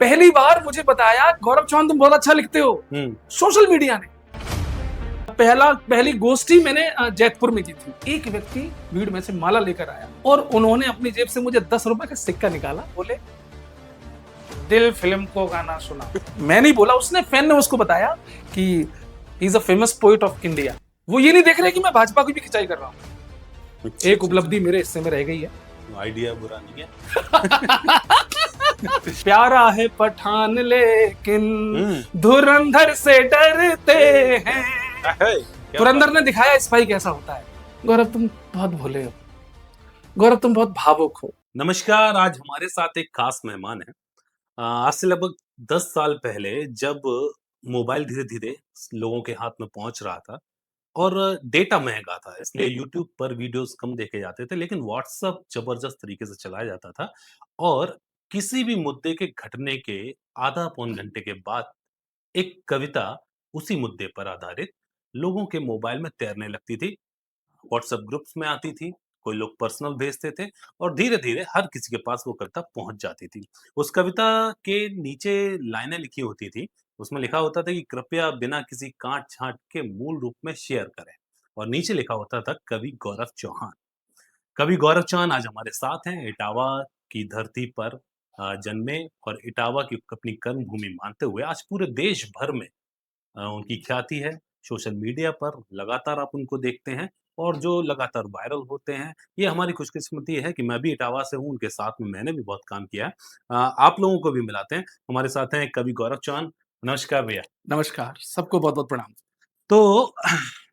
पहली बार मुझे बताया गौरव चौहान तुम बहुत अच्छा लिखते हो सोशल मीडिया ने। पहली गोष्ठी मैंने जैतपुर में की थी। एक व्यक्ति भीड़ में से माला लेकर आया और उन्होंने अपनी जेब से मुझे 10 रुपए का सिक्का निकाला, बोले दिल फिल्म को गाना सुना। मैं नहीं बोला, उसने फैन ने उसको बताया कि he is a famous poet of India. वो ये नहीं देख रहे कि मैं भाजपा की भी खिंचाई कर रहा हूँ। एक उपलब्धि मेरे हिस्से में रह गई है। आइडिया बुरा नहीं है। प्यारा है पठान लेकिन धुरंधर से डरते हैं। धुरंधर ने दिखाया सिपाही कैसा होता है। गौरव तुम बहुत भोले हो, गौरव तुम बहुत भावुक हो। नमस्कार, आज हमारे साथ एक खास मेहमान है। आज से लगभग 10 साल पहले जब मोबाइल धीरे-धीरे लोगों के हाथ में पहुंच रहा था और डेटा महंगा था, इसलिए यूट्यूब पर वीडियोस कम देखे जाते थे, लेकिन व्हाट्सएप जबरदस्त तरीके से चलाया जाता था और किसी भी मुद्दे के घटने के आधा पौन घंटे के बाद एक कविता उसी मुद्दे पर आधारित लोगों के मोबाइल में तैरने लगती थी। व्हाट्सएप ग्रुप्स में आती थी, कोई लोग पर्सनल भेजते थे और धीरे-धीरे हर किसी के पास वो कविता पहुँच जाती थी। उस कविता के नीचे लाइनें लिखी होती थी, उसमें लिखा होता था कि कृपया बिना किसी काट-छाँट के मूल रूप में शेयर करें और नीचे लिखा होता था कवि गौरव चौहान। कवि गौरव चौहान आज हमारे साथ हैं, इटावा की धरती पर जन्मे और इटावा की अपनी कर्म भूमि मानते हुए आज पूरे देश भर में उनकी ख्याति है। सोशल मीडिया पर लगातार आप उनको देखते हैं और जो लगातार वायरल होते हैं। ये हमारी खुशकिस्मती है कि मैं भी इटावा से हूँ, उनके साथ में मैंने भी बहुत काम किया है। आप लोगों को भी मिलाते हैं। हमारे साथ हैं कवि गौरव चौहान। नमस्कार भैया। नमस्कार, सबको बहुत बहुत प्रणाम। तो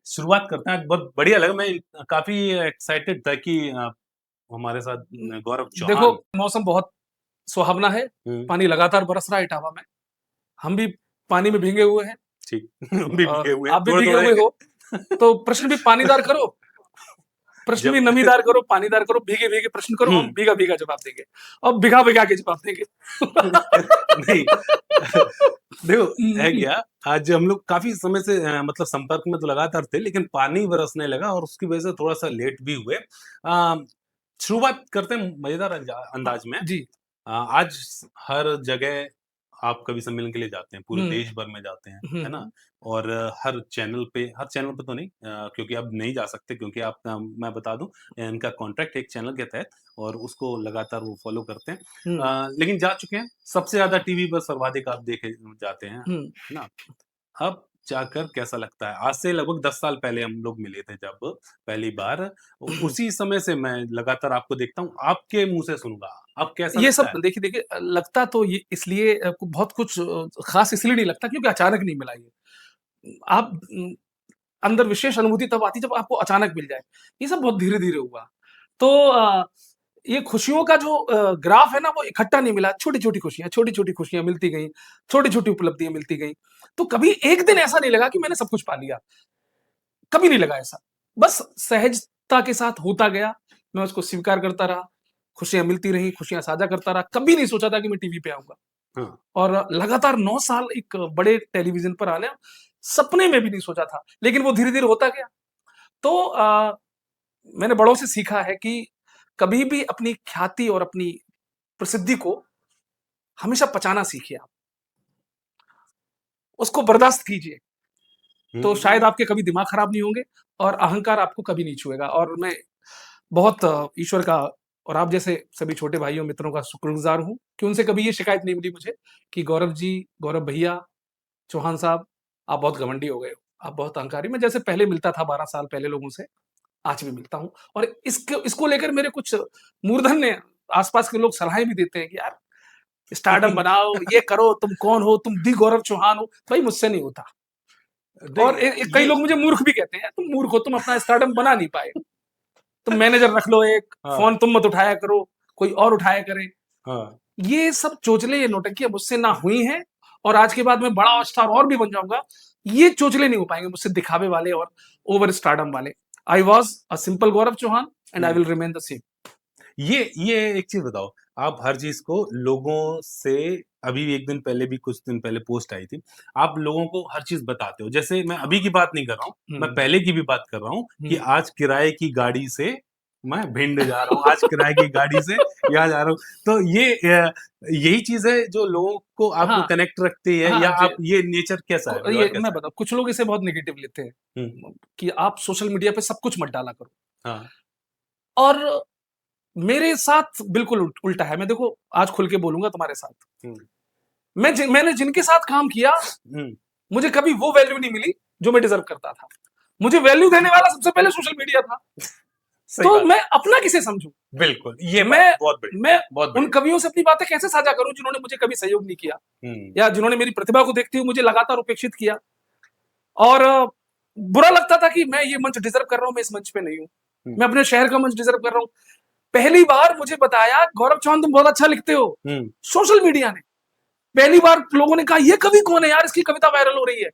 शुरुआत करते हैं। बहुत बढ़िया लगा, मैं काफ़ी एक्साइटेड था कि हमारे साथ गौरव देखो, चौहान। मौसम बहुत सुहावना है, हुँ, पानी लगातार बरस रहा है इटावा में। हम भी पानी में भीगे हुए हैं ठीक। हम भी और भीगे हुए हैं आप भी भीगे थोड़े-थोड़े। हुए हो, तो प्रश्न भी पानीदार करो, प्रश्न भी जब नमीदार करो, पानीदार करो, भीगे-भीगे प्रश्न करो, हम भीगा-भीगा जवाब देंगे और भिगा-भिगा के जवाब देंगे। नहीं। देखो, है क्या, आज हम लोग काफ़ी समय से मतलब संपर्क में तो लगातार थे, लेकिन पानी बरसने लगा और उसकी वजह से थोड़ा-सा लेट भी हुए। शुरुआत करते हैं मज़ेदार हाँ, अंदाज में। जी। आज हर जगह आप कवि सम्मेलन के लिए जाते हैं, पूरे हुँ, देश भर में जाते हैं, हुँ, है ना? हुँ, और हर चैनल पे तो नहीं, क्योंकि अब नहीं जा सकते, क्योंकि आप मैं बता दूँ, इनका कॉन्ट्रैक्ट एक चैनल के तहत और उसको लगातार वो फ़ॉलो करते हैं। हुँ, लेकिन जा चुके हैं, सबसे ज़्यादा टीवी पर सर्वाधिक आप देखे जाते हैं, हुँ। है ना? अब जाकर कैसा लगता है? आज से लगभग 10 साल पहले हम लोग मिले थे जब पहली बार। उसी समय से मैं लगातार आपको देखता हूँ, आपके मुँह से सुनूँगा, अब कैसा ये सब लगता है? देखिए लगता तो ये इसलिए बहुत कुछ ख़ास इसलिए नहीं लगता क्योंकि अचानक नहीं मिला ये। आप अंदर विशेष अनुभूति तब आती है जब आपको अचानक मिल जाए। ये सब बहुत धीरे-धीरे हुआ। तो ये खुशियों का जो ग्राफ है ना वो इकट्ठा नहीं मिला, छोटी-छोटी खुशियाँ मिलती गईं, छोटी-छोटी उपलब्धियाँ मिलती गईं। तो कभी एक दिन ऐसा नहीं लगा कि मैंने सब कुछ पा लिया, कभी नहीं लगा ऐसा। बस सहजता के साथ होता गया, मैं उसको स्वीकार करता रहा, खुशियाँ मिलती रहीं, खुशियाँ साझा करता रहा, कभी नहीं सोचा था कि मैं टीवी पे आऊँगा। हाँ। और लगातार 9 साल एक बड़े टेलीविज़न पर आना, सपने में भी नहीं सोचा था, लेकिन वो धीरे-धीरे होता गया। तो मैंने बड़ों से सीखा है कि कभी भी अपनी ख्याति और अपनी प्रसिद्धि को हमेशा पचाना सीखिए आप। उसको बर्दाश्त कीजिए, हुँ, तो हुँ। शायद आपके कभी दिमाग खराब नहीं होंगे और अहंकार आपको कभी नहीं छुएगा। और मैं बहुत ईश्वर का और आप जैसे सभी छोटे भाइयों मित्रों का शुक्रगुज़ार हूँ कि उनसे कभी ये शिकायत नहीं मिली मुझे कि गौरव जी, गौरव भैया, चौहान साहब, आप बहुत घमंडी हो गए हो, आप बहुत अहंकारी। मैं जैसे पहले मिलता था 12 साल पहले लोगों से, आज भी मिलता हूँ और इसको इसको लेकर मेरे कुछ मूर्धन्य आस-पास के लोग सलाहें भी देते हैं कि यार स्टारडम बनाओ, ये करो, तुम कौन हो? तुम दी गौरव चौहान हो। भाई मुझसे नहीं होता। और नहीं, कई ये लोग मुझे मूर्ख भी कहते हैं, तुम मूर्ख हो, तुम अपना स्टारडम बना नहीं पाए। तुम मैनेजर रख लो एक, हाँ, फ़ोन तुम मत उठाया करो, कोई और उठाया करे। हाँ। ये सब चोचले, ये नौटंकियाँ मुझसे ना हुई हैं और आज के बाद मैं बड़ा स्टार और भी बन जाऊँगा, ये चोचले नहीं हो पाएँगे मुझसे दिखावे वाले और ओवर स्टारडम वाले। I was a simple Gaurav Chauhan and I हुँ। Will remain the same. ये एक चीज़ बताओ, आप हर चीज़ को लोगों से, अभी एक दिन पहले भी, कुछ दिन पहले पोस्ट आई थी, आप लोगों को हर चीज़ बताते हो। जैसे मैं अभी की बात नहीं कर रहा हूँ, मैं हुँ, पहले की भी बात कर रहा हूँ कि हुँ, आज किराए की गाड़ी से मैं भिंड जा रहा हूँ आज किराए की गाड़ी से यहाँ जा रहा हूँ। तो ये यही चीज़ है जो लोगों को आपको हाँ, कनेक्ट रखती है, या हाँ जी। आप ये नेचर कैसा है, व्यवहार ये मैं कैसा है? बताऊँ, कुछ लोग इसे बहुत नेगेटिव लेते हैं हुँ, कि आप सोशल मीडिया पे सब कुछ मत डाला करो। हाँ, और मेरे साथ बिल्कुल उल्टा है। मैं देखो आज खुल के बोलूँगा तुम्हारे साथ। हुँ, मैंने जिनके साथ काम किया, हुँ, मुझे कभी वो वैल्यू नहीं मिली जो मैं डिज़र्व करता था। मुझे वैल्यू देने वाला सबसे पहले सोशल मीडिया था। सही तो बात मैं अपना किसे समझूँ? है। बिल्कुल, ये बात मैं बहुत बढ़िया, मैं बहुत उन बढ़िया। कवियों से अपनी बातें कैसे साझा करूँ जिन्होंने मुझे कभी सहयोग नहीं किया, हुँ, या जिन्होंने मेरी प्रतिभा को देखते हुए मुझे लगातार उपेक्षित किया। और बुरा लगता था कि मैं ये मंच डिज़र्व कर रहा हूँ, मैं इस मंच पे नहीं हूँ। हुँ, मैं अपने शहर का मंच डिज़र्व कर रहा हूँ। पहली बार मुझे बताया, गौरव चौहान तुम बहुत अच्छा लिखते हो, हुँ, सोशल मीडिया ने। पहली बार लोगों ने कहा ये कवि कौन है यार, इसकी कविता वायरल हो रही है,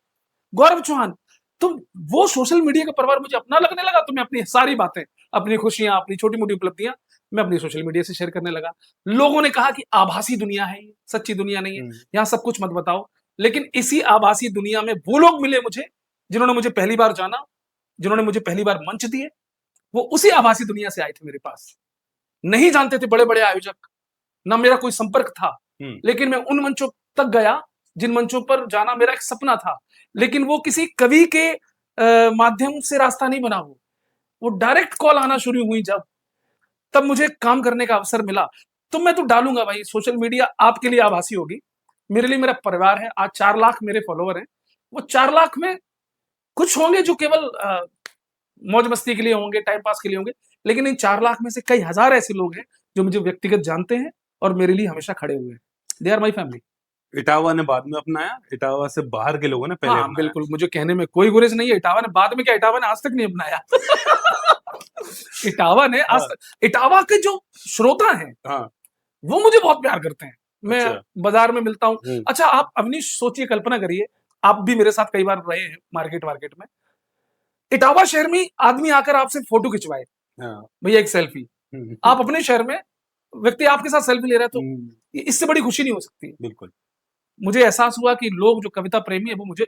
गौरव चौहान। तो वो सोशल मीडिया का परिवार मुझे अपना लगने लगा, तो मैं अपनी सारी बातें, अपनी खुशियां, अपनी छोटी मोटी उपलब्धियां मैं अपनी सोशल मीडिया से शेयर करने लगा। लोगों ने कहा कि आभासी दुनिया है ये, सच्ची दुनिया नहीं है, हुँ, यहाँ सब कुछ मत बताओ। लेकिन इसी आभासी दुनिया में वो लोग मिले मुझे जिन्होंने मुझे पहली बार जाना, जिन्होंने मुझे पहली बार मंच दिए। वो उसी आभासी दुनिया से आए थे मेरे पास। नहीं जानते थे बड़े बड़े आयोजक, ना मेरा कोई संपर्क था, हुँ, लेकिन मैं उन मंचों तक गया जिन मंचों पर जाना मेरा एक सपना था। लेकिन वो किसी कवि के माध्यम से रास्ता नहीं बना। वो डायरेक्ट कॉल आना शुरू हुई जब, तब मुझे काम करने का अवसर मिला। तो मैं तो डालूंगा भाई, सोशल मीडिया आपके लिए आभासी होगी, मेरे लिए मेरा परिवार है। आज 4 लाख मेरे फॉलोवर हैं। वो 4 लाख में कुछ होंगे जो केवल मौज मस्ती के लिए होंगे, टाइम पास के लिए होंगे, लेकिन इन 4 लाख में से कई हजार ऐसे लोग हैं जो मुझे व्यक्तिगत जानते हैं और मेरे लिए हमेशा खड़े हुए हैं। They are my family. Etawah ने बाद में अपनाया, इटावा से बाहर के लोगों ने पहले हाँ, अपनाया। बिल्कुल, मुझे कहने में कोई गुरेज नहीं है। इटावा ने बाद में क्या, इटावा ने आज तक नहीं अपनाया। इटावा ने आज हाँ, तक, इटावा के जो श्रोता हैं, हाँ, वो मुझे बहुत प्यार करते हैं। मैं अच्छा, बाजार में मिलता हूँ। हुँ, अच्छा, आप अवनीश सोचिए, कल्पना करिए, आप भी मेरे साथ कई बार रहे हैं मार्केट वार्केट में। इटावा शहर में आदमी आकर आपसे फोटो खिंचवाए, हाँ, भैया एक सेल्फी। हुँ, आप अपने शहर में व्यक्ति आपके साथ सेल्फी ले रहा है, तो हुँ, इससे बड़ी खुशी नहीं हो सकती है। बिल्कुल, मुझे एहसास हुआ कि लोग जो कविता प्रेमी है वो मुझे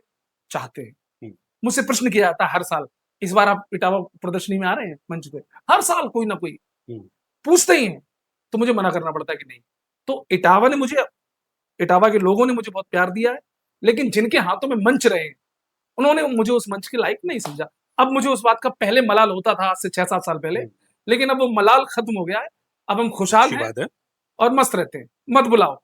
चाहते हैं। हुँ, मुझसे प्रश्न किया जाता है हर साल, इस बार आप इटावा प्रदर्शनी में आ रहे हैं मंच पे? हर साल कोई ना कोई हुँ, पूछते ही हैं, तो मुझे मना करना पड़ता है कि नहीं। तो इटावा ने मुझे, इटावा के लोगों ने मुझे बहुत प्यार दिया है, लेकिन जिनके हाथों में मंच रहे हैं, उन्होंने मुझे उस मंच के लायक नहीं समझा। अब मुझे उस बात का पहले मलाल होता था, आज से 6-7 साल पहले, हुँ, लेकिन अब वो मलाल खत्म हो गया है। अब हम खुशहाल अच्छी हैं बात है। और मस्त रहते हैं। मत बुलाओ।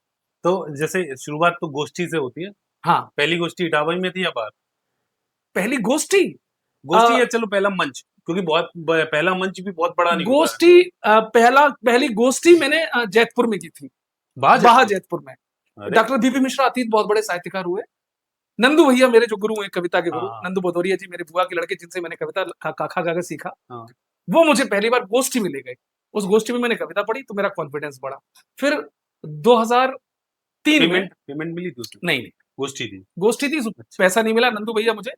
तो जैसे शुरुआत तो गोष्ठी से होती है, हाँ, पहली गोष्ठी इटावा में थी या बाहर? पहली गोष्ठी, अ, गोष्ठी या चलो पहला मंच, क्योंकि बहुत ब पहला मंच भी बहुत बड़ा नहीं होता है। गोष्ठी, पहली गोष्ठी मैंने जैतपुर में की थी, बाहर बाहा जयपुर? जैतपुर में। अरे! डॉक्टर बीपी मिश्रा अतीत बहुत बड़े साहित्यकार हुए। नंदू भैया मेरे जो गुरु हैं, कविता के हाँ, गुरु, हाँ, नंदू भदौरिया जी मेरे बुआ के लड़के, जिनसे मैंने कविता खा खा कर सीखा। हाँ। वो मुझे पहली बार गोष्ठी में ले गए। उस गोष्ठी में मैंने कविता पढ़ी तो मेरा कॉन्फिडेंस बढ़ा। फिर 2003 में, पेमेंट पेमेंट मिली थी उसमें? नहीं, नहीं, गोष्ठी थी। गोष्ठी थी, अच्छा, पैसा नहीं मिला। नंदू भैया मुझे,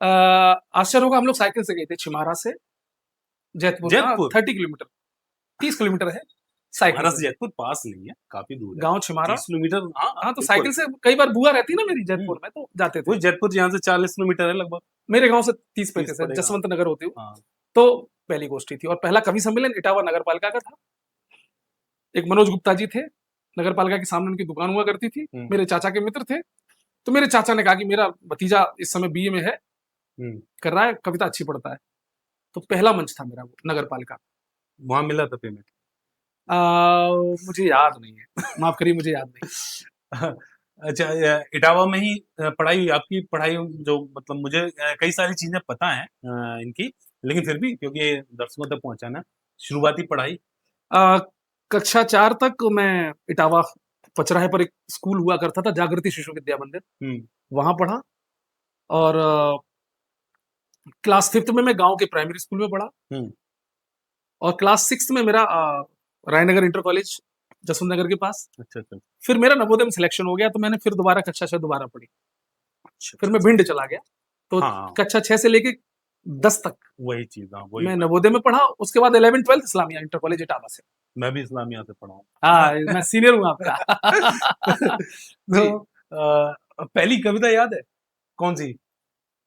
आश्चर्य होगा, हम लोग साइकिल से गए थे छिमारा से जैतपुर, जैतपुर? 30 किलोमीटर, 30 किलोमीटर है साइकिल हमारा से। से जैतपुर पास नहीं है, काफ़ी दूर है। गाँव छिमारा। 30 किलोमीटर, हाँ, हाँ, हाँ, तो बिल्कुल। साइकिल से कई बार बुआ रहती है ना मेरी हुँ, जैतपुर में, तो जाते थे। वही जैतपुर यहाँ से 40 किलोमीटर है लगभग, मेरे गाँव से 30 30 पैंतीस है, पड़ेगा। जसवंत नगर होती हूँ। हाँ, तो पहली गोष्ठी थी और पहला कवि सम्मेलन इटावा नगर पालिका का था। एक मनोज गुप्ता जी थे, नगर पालिका के सामने उनकी दुकान हुआ करती थी, हुँ, मेरे चाचा के मित्र थे। तो मेरे चाचा ने कहा कि मेरा भतीजा इस समय बीए में है, हुँ। कर रहा है, कविता अच्छी पढ़ता है। तो पहला मंच था मेरा वो नगर पालिका। वहाँ मिला था पेमेंट। मुझे याद नहीं है, माफ करिए, मुझे याद नहीं। अच्छा, इटावा में ही पढ़ाई हुई आपकी? पढ़ाई जो मतलब मुझे कई सारी चीज़ें पता हैं इनकी, लेकिन फिर भी क्योंकि दर्शकों तक पहुँचाना है, शुरुआती पढ़ाई। अ, कक्षा 4 तक मैं इटावा पचराहे पर एक स्कूल हुआ करता था, जागृति शिशु विद्या मंदिर, हुँ, वहाँ पढ़ा। और क्लास 5th में मैं गाँव के प्राइमरी स्कूल में पढ़ा। हुँ, और क्लास 6th में मेरा रायनगर इंटर कॉलेज, जसवंत नगर के पास। अच्छा, अच्छा, फिर मेरा नवोदय में सिलेक्शन हो गया, तो मैंने फिर दोबारा कक्षा 6 दोबारा पढ़ी। अच्छा, फिर अच्छा, मैं अच्छा। भिंड चला गया। तो हाँ, हाँ, कक्षा 6 से लेके 10 तक वही चीज़, हाँ, वही मैं मैं नवोदय में पढ़ा। उसके बाद 11th-12th Islamia inter college Etawah से। मैं भी इस्लामिया से पढ़ा हूँ। हाँ, मैं सीनियर हूँ आपका। जी, तो पहली कविता याद है? कौन-सी?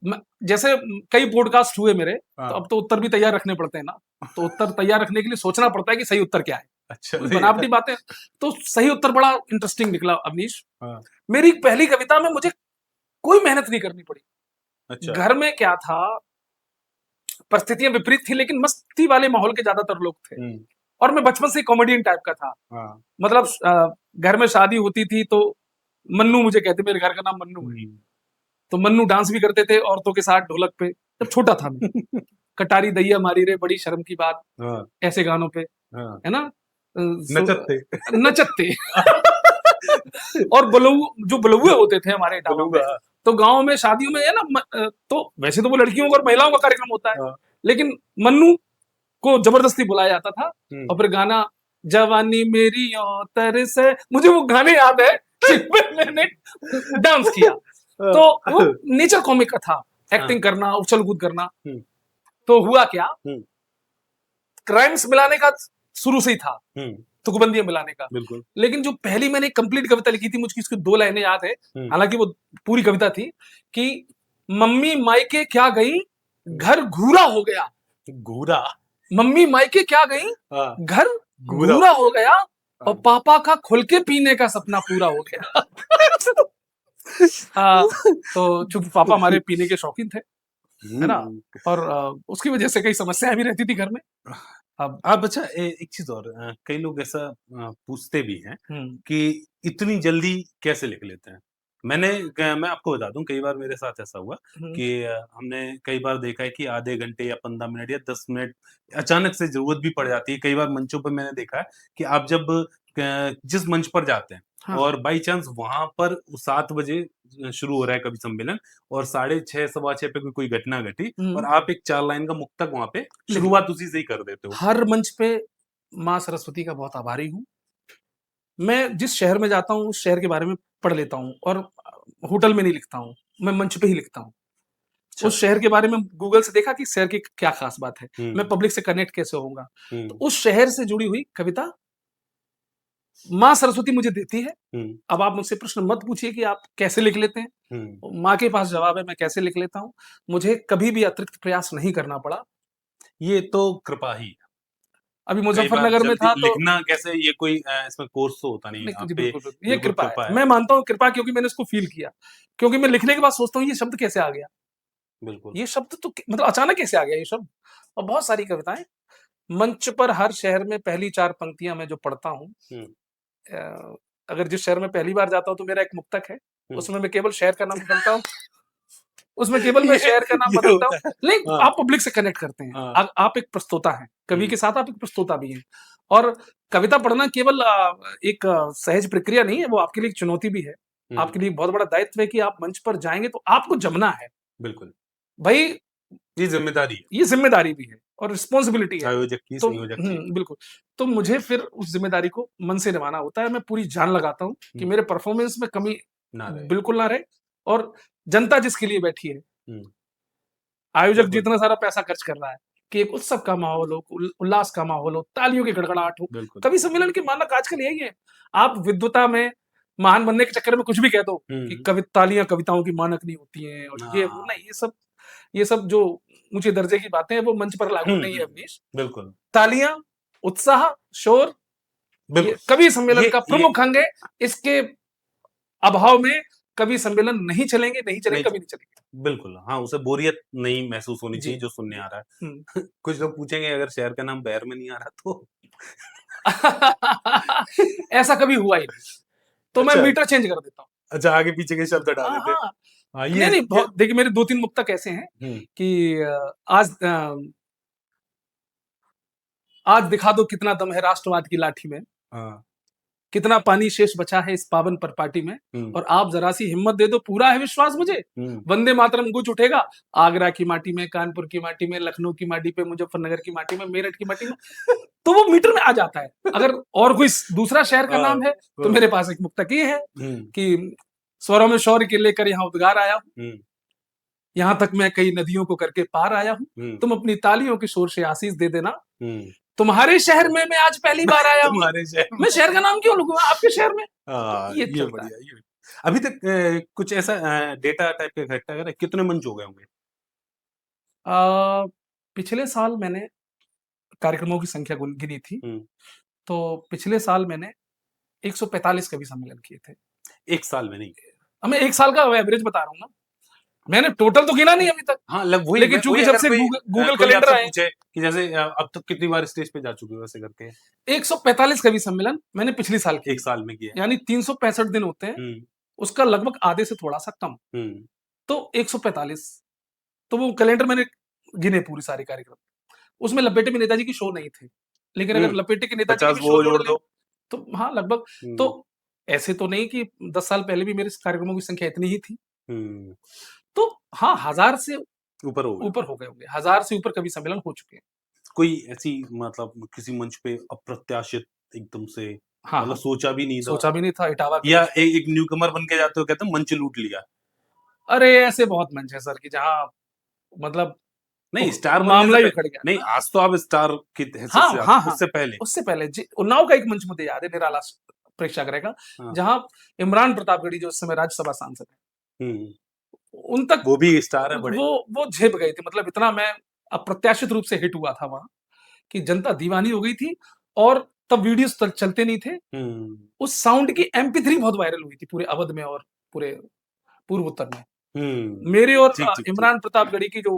जैसे कई पॉडकास्ट हुए मेरे, तो हाँ। अब तो उत्तर भी तैयार रखने पड़ते हैं ना, तो उत्तर तैयार रखने के लिए सोचना पड़ता है कि सही उत्तर क्या है। अच्छा कोई सही बनावटी है। बातें, तो सही उत्तर बड़ा इंटरेस्टिंग निकला अवनीश। हाँ, मेरी पहली कविता में मुझे कोई मेहनत नहीं करनी पड़ी। अच्छा। घर में क्या था, परिस्थितियां विपरीत थी, लेकिन मस्ती वाले माहौल के ज्यादातर लोग थे, हुँ, और मैं बचपन से कॉमेडियन टाइप का था। हाँ। मतलब घर में शादी होती थी तो मन्नू मुझे कहते, मेरे घर का नाम मन्नू है, हुँ। तो मन्नू डांस भी करते थे औरतों के साथ ढोलक पे, जब छोटा था मैं। कटारी दैया मारी रे बड़ी शर्म की बात, हाँ, ऐसे गानों पे, हाँ। है ना? नचत्ते। नचत्ते। और बलऊ, जो बलुए होते थे हमारे ढाबा पे, बेलूगा। तो गांव में शादियों में है ना, तो वैसे तो वो लड़कियों और महिलाओं का कार्यक्रम होता है, हाँ, लेकिन मन्नू को जबरदस्ती बुलाया जाता था, हुँ। और फिर गाना जवानी मेरी ओ तरसे, मुझे वो गाने याद है जिनपे मैंने डांस किया। तो वो नेचर कॉमिक का था, हाँ, एक्टिंग करना, उछल कूद करना। हुँ, तो हुआ क्या, हुँ, क्राइम्स मिलाने का शुरू से ही था, हुँ, तुकबंदियां मिलाने का। बिल्कुल। लेकिन जो पहली मैंने कंप्लीट कविता लिखी थी, मुझकी उसकी 2 लाइनें याद है, हुँ, हालांकि वो पूरी कविता थी, कि मम्मी मायके क्या गई, हुँ। घर घूरा हो गया। घूरा। मम्मी मायके क्या गई, हाँ, घर घूरा। घूरा हो गया, और हाँ। पापा का खुल के पीने का सपना पूरा हो गया। हाँ, तो चूंकि पापा हमारे पीने के शौकीन थे, है ना, हुँ। और उसकी वजह से कई समस्याएं भी रहती थी घर में। अब आप अच्छा एक चीज़ और कई लोग ऐसा पूछते भी हैं हम्म कि इतनी जल्दी कैसे लिख लेते हैं? मैं आपको बता दूँ कई बार मेरे साथ ऐसा हुआ हम्म कि हमने कई बार देखा है कि आधे घंटे या 15 मिनट या 10 मिनट अचानक से ज़रूरत भी पड़ जाती है। कई बार मंचों पे मैंने देखा है कि आप जब जिस मंच पर जाते हैं हाँ और बाई चांस वहाँ पर 7 बजे शुरू हो रहा है कवि सम्मेलन और साढ़े 6 सवा 6 पे कोई घटना घटी और हम्म आप एक 4 लाइन का मुक्तक वहाँ पे लिख लो। शुरुआत उसी से ही कर देते हो। हर मंच पे माँ सरस्वती का बहुत आभारी हूँ। मैं जिस शहर में जाता हूँ, उस शहर के बारे में पढ़ लेता हूँ, और होटल में नहीं लिखता हूँ, मैं मंच पे ही लिखता हूँ। अच्छा। उस शहर के बारे में गूगल से देखा कि शहर की क्या खास बात है, मैं हुँ, पब्लिक से कनेक्ट कैसे होऊँगा। तो हुँ, उस शहर से जुड़ी हुई कविता माँ सरस्वती मुझे देती है। हुँ, अब आप मुझसे प्रश्न मत पूछिए कि आप कैसे लिख लेते हैं, हुँ। माँ के पास जवाब है, मैं कैसे लिख लेता हूँ। मुझे कभी भी अतिरिक्त प्रयास नहीं करना पड़ा। ये तो कृपा ही है। अभी कई बार मुज़फ्फरनगर में जल्दी था तो लिखना कैसे ये कोई इसमें कोर्स तो होता नहीं है। नहीं, आप जी पे बिल्कुल, बिल्कुल, ये बिल्कुल कृपा है। कृपा है। मैं मानता हूँ कृपा, क्योंकि मैंने इसको फ़ील किया। क्योंकि मैं लिखने के बाद सोचता हूँ ये शब्द कैसे आ गया? बिल्कुल। ये शब्द तो मतलब अचानक कैसे आ गया ये शब्द? और बहुत सारी कविताएँ मंच पर हर शहर में पहली 4 पंक्तियाँ मैं जो पढ़ता हूँ, हुँ, अगर जिस शहर में पहली बार जाता हूँ तो मेरा एक मुक्तक है, हुँ। उसमें मैं केवल शहर का नाम बदलता हूँ, उसमें केवल मैं ये शहर का नाम ये बदलता हूँ। होता है। नहीं, हाँ, आप पब्लिक से कनेक्ट करते हैं। हाँ। आप एक प्रस्तोता हैं, कवि हुँ, के साथ आप एक प्रस्तोता भी हैं, और कविता पढ़ना केवल एक सहज प्रक्रिया नहीं है, वो आपके लिए एक चुनौती भी है। हुँ, आपके लिए बहुत बड़ा दायित्व है कि आप मंच पर जाएँगे तो आपको जमना है। बिल्कुल। भई, ये ज़िम्मेदारी है, ये ज़िम्मेदारी भी है और रिस्पॉन्सिबिलिटी है। आयोजक की, तो संयोजक की। बिल्कुल। तो मुझे फिर उस ज़िम्मेदारी को मन से निभाना होता है। मैं पूरी जान लगाता हूँ कि हुँ, मेरे परफ़ॉर्मेंस में कमी ना रहे। बिल्कुल ना रहे, और जनता जिसके लिए बैठी है, हुँ, आयोजक बिल्कुल, जितना सारा पैसा खर्च कर रहा है, कि एक उत्सव का माहौल हो, उल्लास का माहौल हो, तालियों की गड़गड़ाहट हो। बिल्कुल। कवि सम्मेलन की मानक आजकल यही है। आप विद्वता में महान बनने के चक्कर में कुछ भी कह दो कि हुँ, तालियाँ कविताओं की मानक नहीं होती हैं, और ये वो हाँ। नहीं, ये सब जो ऊँचे दर्जे की बातें हैं वो मंच पर लागू हुँ, नहीं है हुँ, अवनीश। बिल्कुल, तालियाँ, उत्साह, शोर, ये बिल्कुल। कवि सम्मेलन ये का ये प्रमुख अंग है। इसके अभाव में कवि सम्मेलन नहीं चलेंगे, नहीं चलेंगे, नहीं कभी च नहीं चलेंगे। बिल्कुल, हाँ, उसे बोरियत नहीं महसूस होनी जी। चाहिए जो सुनने आ रहा हुँ। है। कुछ लोग पूछेंगे अगर शहर का नाम बैर में नहीं आ रहा तो? ऐसा कभी हुआ ही नहीं। तो मैं अच्छा, मीटर चेंज कर देता हूँ। अच्छा आगे पीछे के शब्द हटा हाँ, देते हैं। हाँ। हाँ, नहीं, नहीं, ये बहुत देखिए, मेरे 2-3 मुक्तक ऐसे हैं हुँ, कि आज दिखा दो कितना दम है राष्ट्रवाद की लाठी में, हाँ, कितना पानी शेष बचा है इस पावन पर पार्टी में, हुँ, और आप ज़रा सी हिम्मत दे दो, पूरा है विश्वास मुझे, हुँ, वंदे मातरम गूंज उठेगा, आगरा की माटी में, कानपुर की माटी में, लखनऊ की माटी पे, मुजफ्फरनगर की माटी में, मेरठ की माटी में। तो वो मीटर में आ जाता है। अगर और कोई दूसरा शहर का हाँ, नाम है, तो हाँ, मेरे पास एक मुक्तक ये है हुँ, कि स्वरों में शौर्य के लेकर यहाँ उद्गार आया हूँ, हुँ, यहाँ तक मैं कई नदियों को करके पार आया हूँ, हुँ, तुम अपनी तालियों के शोर से आशीष दे देना, हुँ। तुम्हारे शहर में मैं आज पहली बार आया हूँ। तुम्हारे शहर मैं में शहर का नाम क्यों लिखूंगा आपके शहर में? तो हाँ, ये ये चलता है। बढ़िया ये अभी तक कुछ ऐसा डेटा टाइप का इकट्ठा करा है? कितने मंच हो गए होंगे? पिछले साल मैंने कार्यक्रमों की संख्या गिनी थी, हुँ, तो पिछले साल मैंने 145 कवि सम्मेलन किए थे। 1 साल में नहीं। मैं 1 साल का एवरेज बता रहा हूँ ना। मैंने टोटल तो गिना नहीं अभी तक, हाँ, मतलब वही लेकिन चूँकि जब अगर से कोई गूगल कोई कैलेंडर आपसे आए, पूछे कि जैसे अब तक कितनी बार स्टेज पे जा चुके हो वैसे करके? 145 कवि सम्मेलन मैंने पिछले साल 1 किए। साल में किया है। यानी 365 दिन होते हैं, हुँ, उसका लगभग आधे से थोड़ा-सा कम। हुँ, तो 145, तो वो कैलेंडर मैंने गिने पूरे सारे कार्यक्रम। उसमें लपेटे में नेताजी के शो नहीं थे। लेकिन अगर हुँ, लपेटे के नेताजी के 50 भी शो वो जोड़ जोड़ लें, दो। तो हाँ, लगभग। हुँ, तो ऐसे तो नहीं कि 10 साल पहले भी मेरे कार्यक्रमों की संख्या इतनी ही थी। हुँ, तो हाँ, 1000 से ऊपर हो गए ऊपर होंगे। हो गए होंगे। 1000 से ऊपर कवि सम्मेलन हो चुके हैं। कोई ऐसी मतलब किसी मंच पे अप्रत्याशित एकदम से हाँ, मतलब हाँ। सोचा भी नहीं था सोचा भी नहीं था इटावा के या मंच पे। एक न्यूकमर बन के जाते हो कहते हैं मंच लूट लिया? अरे! ऐसे बहुत मंच हैं सर कि जहाँ मतलब नहीं, स्टार बनने से मामला ही पह उखड़ गया। नहीं, आज तो आप स्टार की हैसियत हाँ, से हाँ, आते हो, हाँ। उससे पहले? उससे पहले उन्नाव का एक मंच मुझे याद है, निराला प्रेक्षागृह का, हाँ, जहाँ इमरान प्रतापगढ़ी जो उस समय राज्यसभा सांसद हैं, हुँ, उन तक वो भी स्टार है बड़े। वो झेप गए थे। मतलब इतना मैं अप्रत्याशित रूप से हिट हुआ था वहाँ, कि जनता दीवानी हो गई थी। और तब वीडियोज़ चलते नहीं थे। हुँ, उस साउंड की MP3 बहुत वायरल हुई थी पूरे अवध में और पूरे पूर्व उत्तर में। हुँ, मेरी और ठीक, ठीक, ठीक। इमरान प्रतापगढ़ी की जो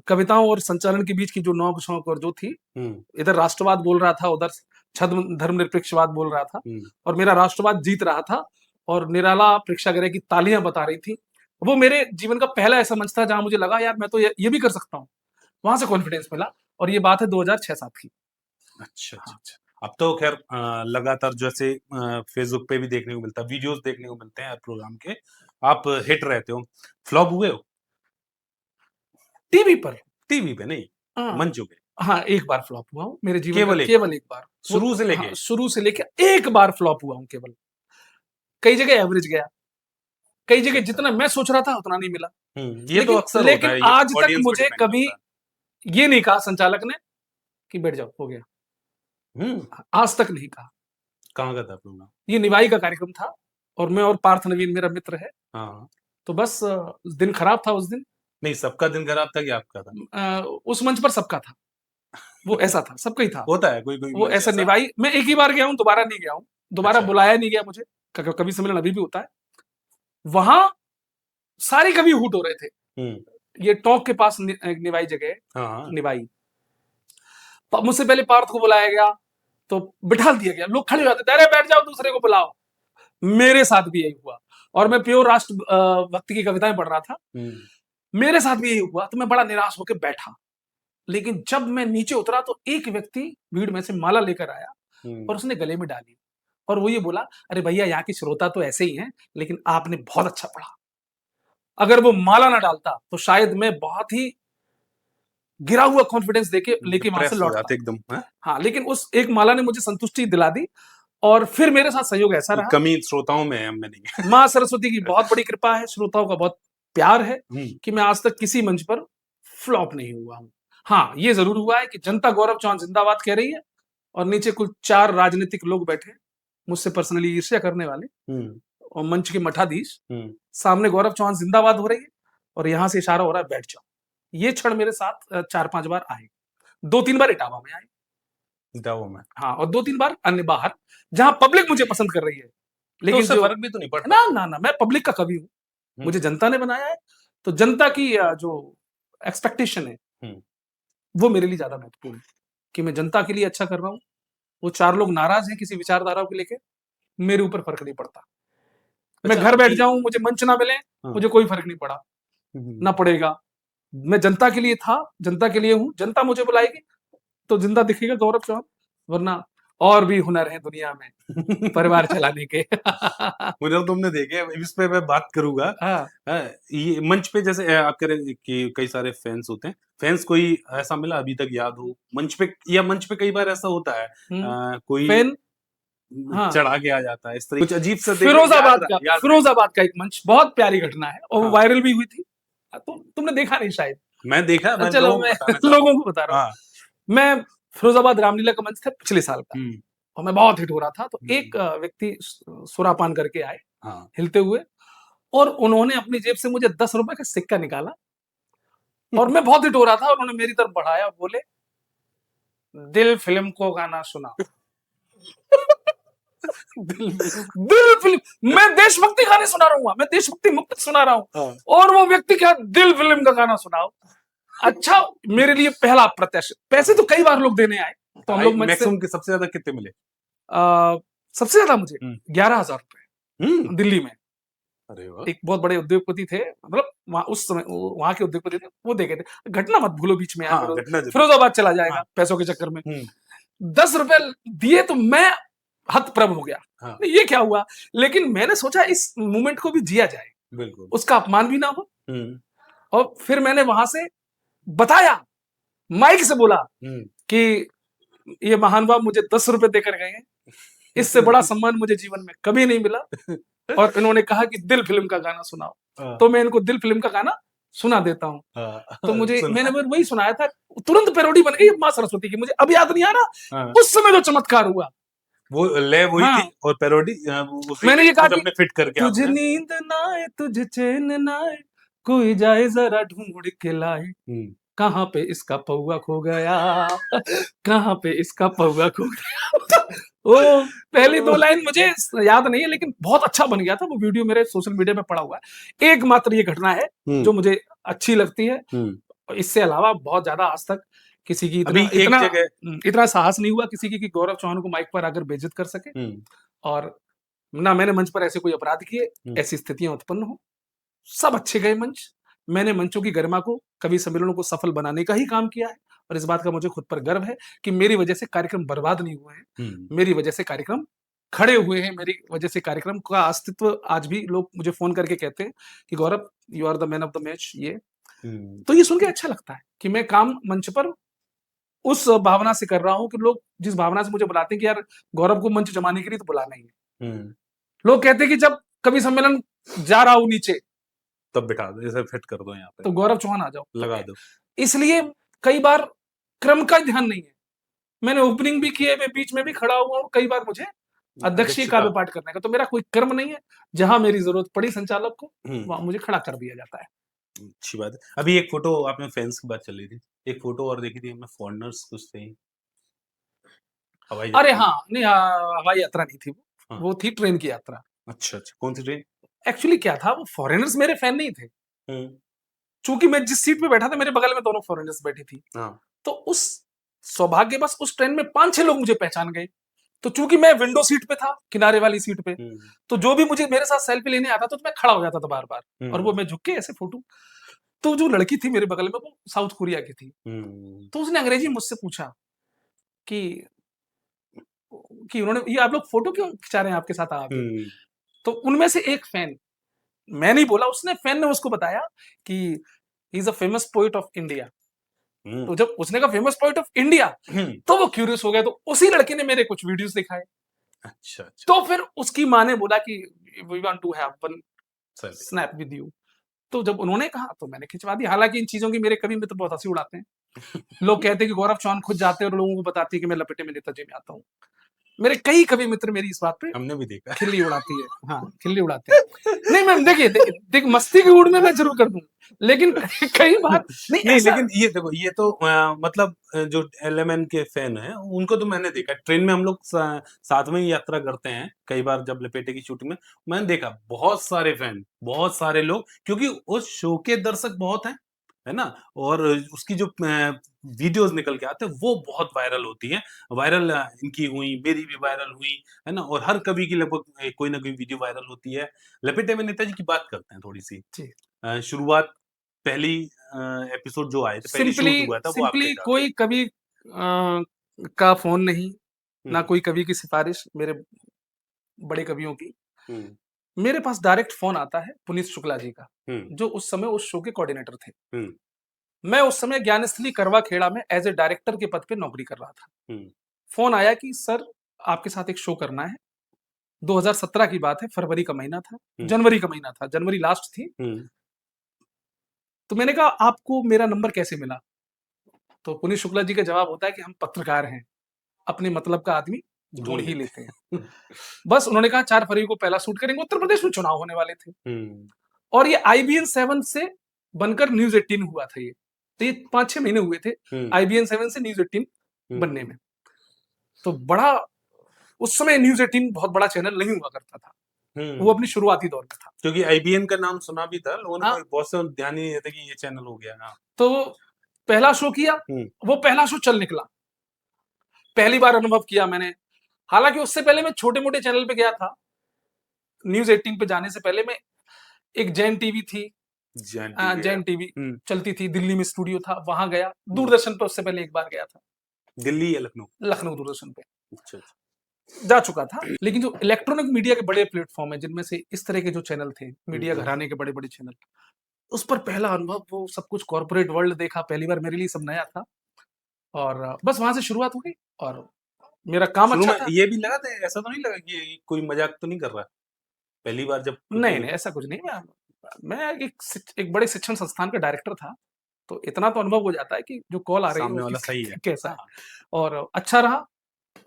कविताओं और संचालन के बीच की जो नोक-झोंक और जो थी, हुँ, इधर राष्ट्रवाद बोल रहा था, उधर छद्म धर्मनिरपेक्षवाद बोल रहा था, हुँ, और मेरा राष्ट्रवाद जीत रहा था, और निराला प्रेक्षागृह की तालियाँ बता रही थी। वो मेरे जीवन का पहला ऐसा मंच था जहाँ मुझे लगा यार मैं तो ये भी कर सकता हूँ। वहाँ से कॉन्फिडेंस मिला, और ये बात है 2006-7 की। अच्छा, अच्छा, हाँ। अच्छा। अब तो ख़ैर लगातार जैसे फ़ेसबुक पे भी देखने को मिलता है, वीडियोज़ देखने को मिलते हैं हर प्रोग्राम के, आप हिट रहते हो। फ्लॉप हुए हो? टीवी पर। टीवी पे नहीं, हाँ, मंचों पे, हाँ, एक बार फ्लॉप हुआ हूँ, मेरे जीवन का केवल 1 बार, केवल एक बार। वो शुरू से हाँ, लेके? शुरू से लेके एक बार फ्लॉप हुआ हूँ केवल। कई जगह एवरेज गया, कई अच्छा, जगह अच्छा। जितना मैं सोच रहा था उतना नहीं मिला। ये तो लेकिन अक्सर होता लेकिन है, ये आज तक ऑडियंस पे मुझे डिपेंड कभी करता है। ये नहीं कहा संचालक ने कि बैठ जाओ, हो गया। हुँ, आज तक नहीं कहा। कहाँ का था प्रोग्राम? ये निभाई का कार्यक्रम था, और मैं और पार्थ नवीन मेरा मित्र है। हाँ, हाँ। तो बस दिन खराब था उस दिन। नहीं, सबका दिन खराब था कि आपका था? उस मंच पर सबका था। वो ऐसा था, सबका ही था। होता है कोई-कोई वो मंच ऐसा ऐसा। निभाई मैं एक ही बार गया हूँ, दोबारा नहीं गया हूँ। दोबारा अच्छा। बुलाया नहीं गया मुझे। कवि सम्मेलन अभी भी होता है। वहाँ सारे कवि हूट हो रहे थे। हुँ, ये टोंक के पास एक निवाई जगह है, हाँ, हाँ। निवाई। मुझसे पहले पार्थ को बुलाया गया, तो बिठा दिया गया। लोग खड़े हो जाते थे, अरे बैठ जाओ, दूसरे को बुलाओ। मेरे साथ भी यही हुआ, और मैं प्योर राष्ट्र भक्ति की कविताएं पढ़ रहा था। हुँ, मेरे साथ भी यही हुआ, तो मैं बड़ा निराश होकर बैठा। लेकिन जब मैं नीचे उतरा, तो एक व्यक्ति भीड़ में से माला लेकर आया, और हुँ। उसने गले में डाली, और वो ये बोला, अरे भैया यहाँ के श्रोता तो ऐसे ही हैं, लेकिन आपने बहुत अच्छा पढ़ा। अगर वो माला ना डालता, तो शायद मैं बहुत ही गिरा हुआ कॉन्फिडेंस देके लेके वहां से डिप्रेस हो लौटता। जाते एकदम, हैं? हाँ, लेकिन उस एक माला ने मुझे संतुष्टि दिला दी, और फिर मेरे साथ संयोग ऐसा कि रहा। कमी श्रोताओं में है, हम में नहीं है। माँ सरस्वती की बहुत बड़ी कृपा है, श्रोताओं का बहुत प्यार है, हुँ, कि मैं आज तक किसी मंच पर फ्लॉप नहीं हुआ हूँ। हाँ, ये ज़रूर हुआ है कि जनता गौरव चौहान ज़िंदाबाद कह रही है, और नीचे कुल 4 राजनीतिक लोग बैठे हैं, मुझसे पर्सनली ईर्ष्या करने वाले, हुँ, और मंच के मठाधीश। हुँ। सामने गौरव चौहान ज़िंदाबाद हो रही है, और यहाँ से इशारा हो रहा है, बैठ जाओ। ये क्षण मेरे साथ 4-5 बार आए। 2-3 बार इटावा में आए। दवों में। हाँ, और 2-3 बार अन्य बाहर, जहाँ पब्लिक मुझे पसंद कर रही है। तो लेकिन उससे जो फ़र्क भी तो नहीं पड़ता? ना, ना, ना, मैं पब्लिक का कवि हूँ। हुँ, मुझे जनता ने बनाया है, तो जनता की जो एक्सपेक्टेशन है, हुँ। वो मेरे लिए ज़्यादा महत्वपूर्ण है, कि मैं जनता के लिए अच्छा कर रहा हूँ। वो 4 लोग नाराज़ हैं किसी विचारधारा को लेके, मेरे ऊपर फ़र्क नहीं पड़ता। मैं अच्छा घर बैठ अभी जाऊँ, मुझे मंच ना मिले, हाँ। मुझे कोई फ़र्क नहीं पड़ा, हुँ, हुँ, ना हुँ। पड़ेगा। मैं जनता के लिए था, जनता के लिए हूँ, जनता मुझे बुलाएगी, तो ज़िंदा दिखेगा गौरव चौहान, वरना और भी हुनर हैं दुनिया में, परिवार चलाने के। हुनर तुमने देखे हैं, इस पे मैं बात करूँगा। हाँ। ये मंच पे जैसे आप कह रहे कि कई सारे फैन्स होते हैं। फैन्स कोई ऐसा मिला अभी तक याद हो? मंच पे या मंच पे कई बार ऐसा होता है हुँ, कोई फ़ैन। हाँ। चढ़ा के आ जाता है, इस तरह कुछ अजीब सा देखे फिरोज़ाबाद का याद रहे। फिरोज़ाबाद का एक मंच बहुत प्यारी घटना है, और वो हाँ, वायरल भी हुई थी। तुमने देखा नहीं शायद। मैं देखा, मैं चलो लोगों को मैं बताना चाहता हूँ। लोगों को बता रहा हूँ। हाँ, मैं फिरोज़ाबाद रामलीला का मंच था पिछले साल का, हुँ, और मैं बहुत हिट हो रहा था, तो हुँ, एक व्यक्ति सुरापान करके आए, हाँ। हिलते हुए, और उन्होंने अपनी जेब से मुझे 10 रुपए का सिक्का निकाला और मैं बहुत हिट हो रहा था, और उन्होंने मेरी तरफ बढ़ाया और बोले, "दिल फ़िल्म को गाना सुनाओ।" दिल में दिल फ़िल्म, मैं देशभक्ति गाने सुना रहा हूँ, मैं देशभक्ति मुक्त सुना रहा हूँ, हाँ। और वो व्यक्ति क्या, दिल फ़िल्म का गाना सुनाओ। अच्छा, मेरे लिए पहला अप्रत्याशित, पैसे तो कई बार लोग देने आए, तो हम लोग मंच से मैक्सिमम के सबसे ज़्यादा कितने मिले? सबसे ज़्यादा मुझे हुँ। 11,000 रुपए दिल्ली में। अरे वाह! एक बहुत बड़े उद्योगपति थे, मतलब वहाँ उस समय वहाँ के उद्योगपति थे, वो दे गए थे। घटना मत भूलो बीच में यार, हाँ, घटना ज़रूर। फिरोज़ाबाद चला हाँ। जाएगा पैसों के चक्कर में। हुँ। 10 रुपए दिए तो मैं हतप्रभ हो गया। हाँ, ये क्या हुआ? लेकिन मैंने सोचा इस मोमेंट को भी जिया जाए, बिल्कुल। उसका अपमान भी ना हो, हुँ, और फिर मैंने वहाँ से बताया, माइक से बोला हुँ। कि ये महानुभाव मुझे 10 रुपए देकर गए हैं। इससे बड़ा सम्मान मुझे जीवन में कभी नहीं मिला, और इन्होंने कहा कि दिल फ़िल्म का गाना सुनाओ। हाँ, तो मैं इनको दिल फ़िल्म का गाना सुना देता हूँ। हाँ, तो मैंने सुना। फिर वही सुनाया था, तुरंत पैरोडी बन गई माँ सरस्वती की, मुझे अब याद नहीं आ रहा, हाँ, उस समय जो चमत्कार हुआ। वो लय वही हाँ, थी और पैरोडी उसी मैंने में ये कहा खुद कि अपने फिट करके तुझ आपने नींद ना आए, तुझ चैन ना आए, कोई जाए ज़रा ढूँढ के लाए, हुँ, कहाँ पे इसका पौआ खो गया, कहाँ पे इसका पौआ खो गया। वो पहली 2 लाइन मुझे याद नहीं है, लेकिन बहुत अच्छा बन गया था, वो वीडियो मेरे सोशल मीडिया पे पड़ा हुआ है। एकमात्र ये घटना है हुँ, जो मुझे अच्छी लगती है। हुँ। इससे अलावा बहुत ज़्यादा आज तक किसी की अभी इतना एक इतना जगह इतना साहस नहीं हुआ किसी की कि गौरव चौहान को माइक पर आकर बेइज्जत कर सके, हुँ, और ना मैंने मंच पर ऐसे कोई अपराध किए, हुँ, ऐसी स्थितियाँ उत्पन्न हो। सब अच्छे गए मंच। मैंने मंचों की गरिमा को, कवि सम्मेलनों को सफल बनाने का ही काम किया है, और इस बात का मुझे खुद पर गर्व है कि मेरी वजह से कार्यक्रम बर्बाद नहीं हुए हैं। हुँ, मेरी वजह से कार्यक्रम खड़े हुए हैं, मेरी वजह से कार्यक्रम का अस्तित्व आज भी लोग मुझे फ़ोन करके कहते हैं कि Gaurav, you are the man of the match, ये। हुँ। तो ये सुन के अच्छा लगता है कि मैं काम मंच पर उस भावना से कर रहा हूँ कि लोग जिस भावना से मुझे बुलाते हैं कि यार गौरव को मंच जमाने के लिए तो बुलाना ही है। हुँ, लोग कहते हैं कि जब कवि सम्मेलन जा रहा हूँ नीचे, तब बिठा दो, इसे फिट कर दो यहाँ पे, तो गौरव चौहान आ जाओ। तो लगा दो। इसलिए कई बार क्रम का ध्यान नहीं है। मैंने ओपनिंग भी की है, मैं बीच में भी खड़ा हुआ हूँ, कई बार मुझे अध्यक्षीय अध्यक्षता काव्य पाठ करने का, तो मेरा कोई कर्म नहीं है। जहाँ मेरी ज़रूरत पड़ी संचालक को, हुँ, वहाँ मुझे खड़ा कर दिया जाता है। अच्छी बात है। अभी एक फ़ोटो आपने फैन्स की बात चल रही थी। एक फ़ोटो और देखी थी हमने फॉरेनर्स कुछ थे, हवाई अरे जहाज़ में। हाँ, नहीं हवाई यात्रा नहीं थी हाँ, वो थी ट्रेन की यात्रा। अच्छा, अच्छा, कौन-सी ट्रेन? एक्चुअली क्या था, वो फॉरेनर्स मेरे फैन नहीं थे। हुँ, चूँकि मैं जिस सीट पे बैठा था, मेरे बगल में दोनों फॉरेनर्स बैठी थी। हाँ, तो उस सौभाग्यवश उस ट्रेन में 5-6 लोग मुझे पहचान गए। तो चूँकि मैं विंडो सीट पे था, किनारे वाली सीट पे, हुँ, तो जो भी मुझे मेरे साथ सेल्फी लेने आता था, तो मैं खड़ा हो जाता था बार-बार, और वो हुँ, मैं झुक के ऐसे फ़ोटो। तो जो लड़की थी मेरे बगल में, वो साउथ कोरिया की थी। हुँ, तो उसने अंग्रेजी में मुझसे पूछा कि उन्होंने, "ये आप लोग फ़ोटो क्यों खिंचा रहे हैं आपके साथ आके?" हुँ, तो उनमें से एक फैन, मैं नहीं बोला, उसने फैन ने उसको बताया कि he is a famous poet of India. हुँ, तो जब उसने कहा फेमस पोएट ऑफ इंडिया, हुँ, तो वो क्यूरियस हो गया, तो उसी लड़के ने मेरे कुछ वीडियोज़ दिखाए। अच्छा, अच्छा, तो फिर उसकी माँ ने बोला कि we want to have one selfie. Snap with you. तो जब उन्होंने कहा तो मैंने खिंचवा दी। हालाँकि इन चीज़ों की मेरे कवि मित्र बहुत हँसी उड़ाते हैं। लोग कहते हैं कि गौरव चौहान खुद जाते हैं और लोगों को बताती है कि मैं लपेटे में नेताजी में आता हूँ। मेरे कई कवि मित्र मेरी इस बात पे हमने भी देखा खिल्ली उड़ाती है। हाँ, खिल्ली उड़ाते हैं। नहीं मैम, देखिए देखिए मस्ती के मूड में मैं ज़रूर कर दूँ। लेकिन कई बार नहीं नहीं, ऐसा। लेकिन ये देखो, ये तो मतलब जो एलएमएन के फैन हैं, उनको तो मैंने देखा। ट्रेन में हम लोग साथ में ही यात्रा करते हैं, कई बार जब लपेटे की शूटिंग में, मैंने देखा बहुत सारे फैन, बहुत सारे लोग, क्योंकि उस शो के दर्शक बहुत हैं, है ना? और उसकी जो वीडियोज़ निकल के आते हैं, वो बहुत वायरल होती हैं। वायरल इनकी हुई, मेरी भी वायरल हुई, है ना? और हर कवि की लगभग कोई ना कोई वीडियो वायरल होती है। लपेटे में नेताजी की बात करते हैं थोड़ी-सी। जी। शुरुआत पहली एपिसोड जो आए थे, पहली सिंपली शूट हुआ था, वो आपके सिंपली साथ। कोई कवि का फ़ोन नहीं, हुँ, ना कोई कवि की सिफ़ारिश मेरे बड़े कवियों की। हुँ, मेरे पास डायरेक्ट फ़ोन आता है पुनीत शुक्ला जी का, हुँ, जो उस समय उस शो के कोऑर्डिनेटर थे। हुँ, मैं उस समय ज्ञानस्थली करवा खेड़ा में एज़ अ डायरेक्टर के पद पे नौकरी कर रहा था। हुँ, फ़ोन आया कि सर आपके साथ एक शो करना है। 2017 की बात है, फरवरी का महीना था, हुँ, जनवरी का महीना था, जनवरी लास्ट थी। हुँ, तो मैंने कहा आपको मेरा नंबर कैसे मिला? तो पुनीत शुक्ला जी का जवाब होता है कि हम पत्रकार हैं, अपने मतलब का आदमी ढूँढ ही लेते हैं। बस उन्होंने कहा 4 फरवरी को पहला शूट करेंगे, उत्तर प्रदेश में चुनाव होने वाले थे। हुँ, और ये आईबीएन 7 से बनकर न्यूज़ 18 हुआ था ये। तो ये 5-6 महीने हुए थे हुँ, आईबीएन 7 से न्यूज़ 18 हुँ, बनने में। तो बड़ा उस समय न्यूज़ 18 बहुत बड़ा चैनल नहीं हुआ करता था। वो अपनी हुँ। शुरुआती दौर में था। क्योंकि आईबीएन का नाम सुना भी था, लोगों ने हाँ, कोई बहुत से ध्यान ही नहीं देता कि ये चैनल हो गया। हाँ। तो पहला शो किया, हुँ, वो पहला शो चल निकला। पहली बार अनुभव किया मैंने। हालाँकि उससे पहले मैं छोटे-मोटे चैनल पे गया था। न्यूज़ 18 पे जाने से पहले मैं एक जैन टीवी थी, जैन टीवी है। जैन टीवी हुँ, चलती थी, दिल्ली में स्टूडियो था, वहाँ गया। हुँ। दूरदर्शन पे उससे पहले एक बार गया था, दिल्ली या लखनऊ? लखनऊ दूरदर्शन पे अच्छा, अच्छा। जा चुका था। लेकिन जो इलेक्ट्रॉनिक मीडिया के बड़े प्लेटफ़ॉर्म हैं, जिनमें से इस तरह के जो चैनल थे, हुँ, मीडिया हुँ। घराने के बड़े-बड़े चैनल, उस पर पहला अनुभव वो सब कुछ कॉर्पोरेट वर्ल्ड देखा, पहली बार मेरे लिए सब नया था और बस वहाँ से शुरुआत हो गई और मेरा काम शुरू अच्छा में था। ये भी लगा था, ऐसा तो नहीं लगा कि ये कोई मज़ाक तो नहीं कर रहा है? पहली बार जब नहीं, क्योंकि नहीं, ऐसा कुछ नहीं। मैं एक बड़े शिक्षण संस्थान का डायरेक्टर था, तो इतना तो अनुभव हो जाता है कि जो कॉल आ रही है वो सामने वाला किस सही है। कैसा है हाँ। और अच्छा रहा,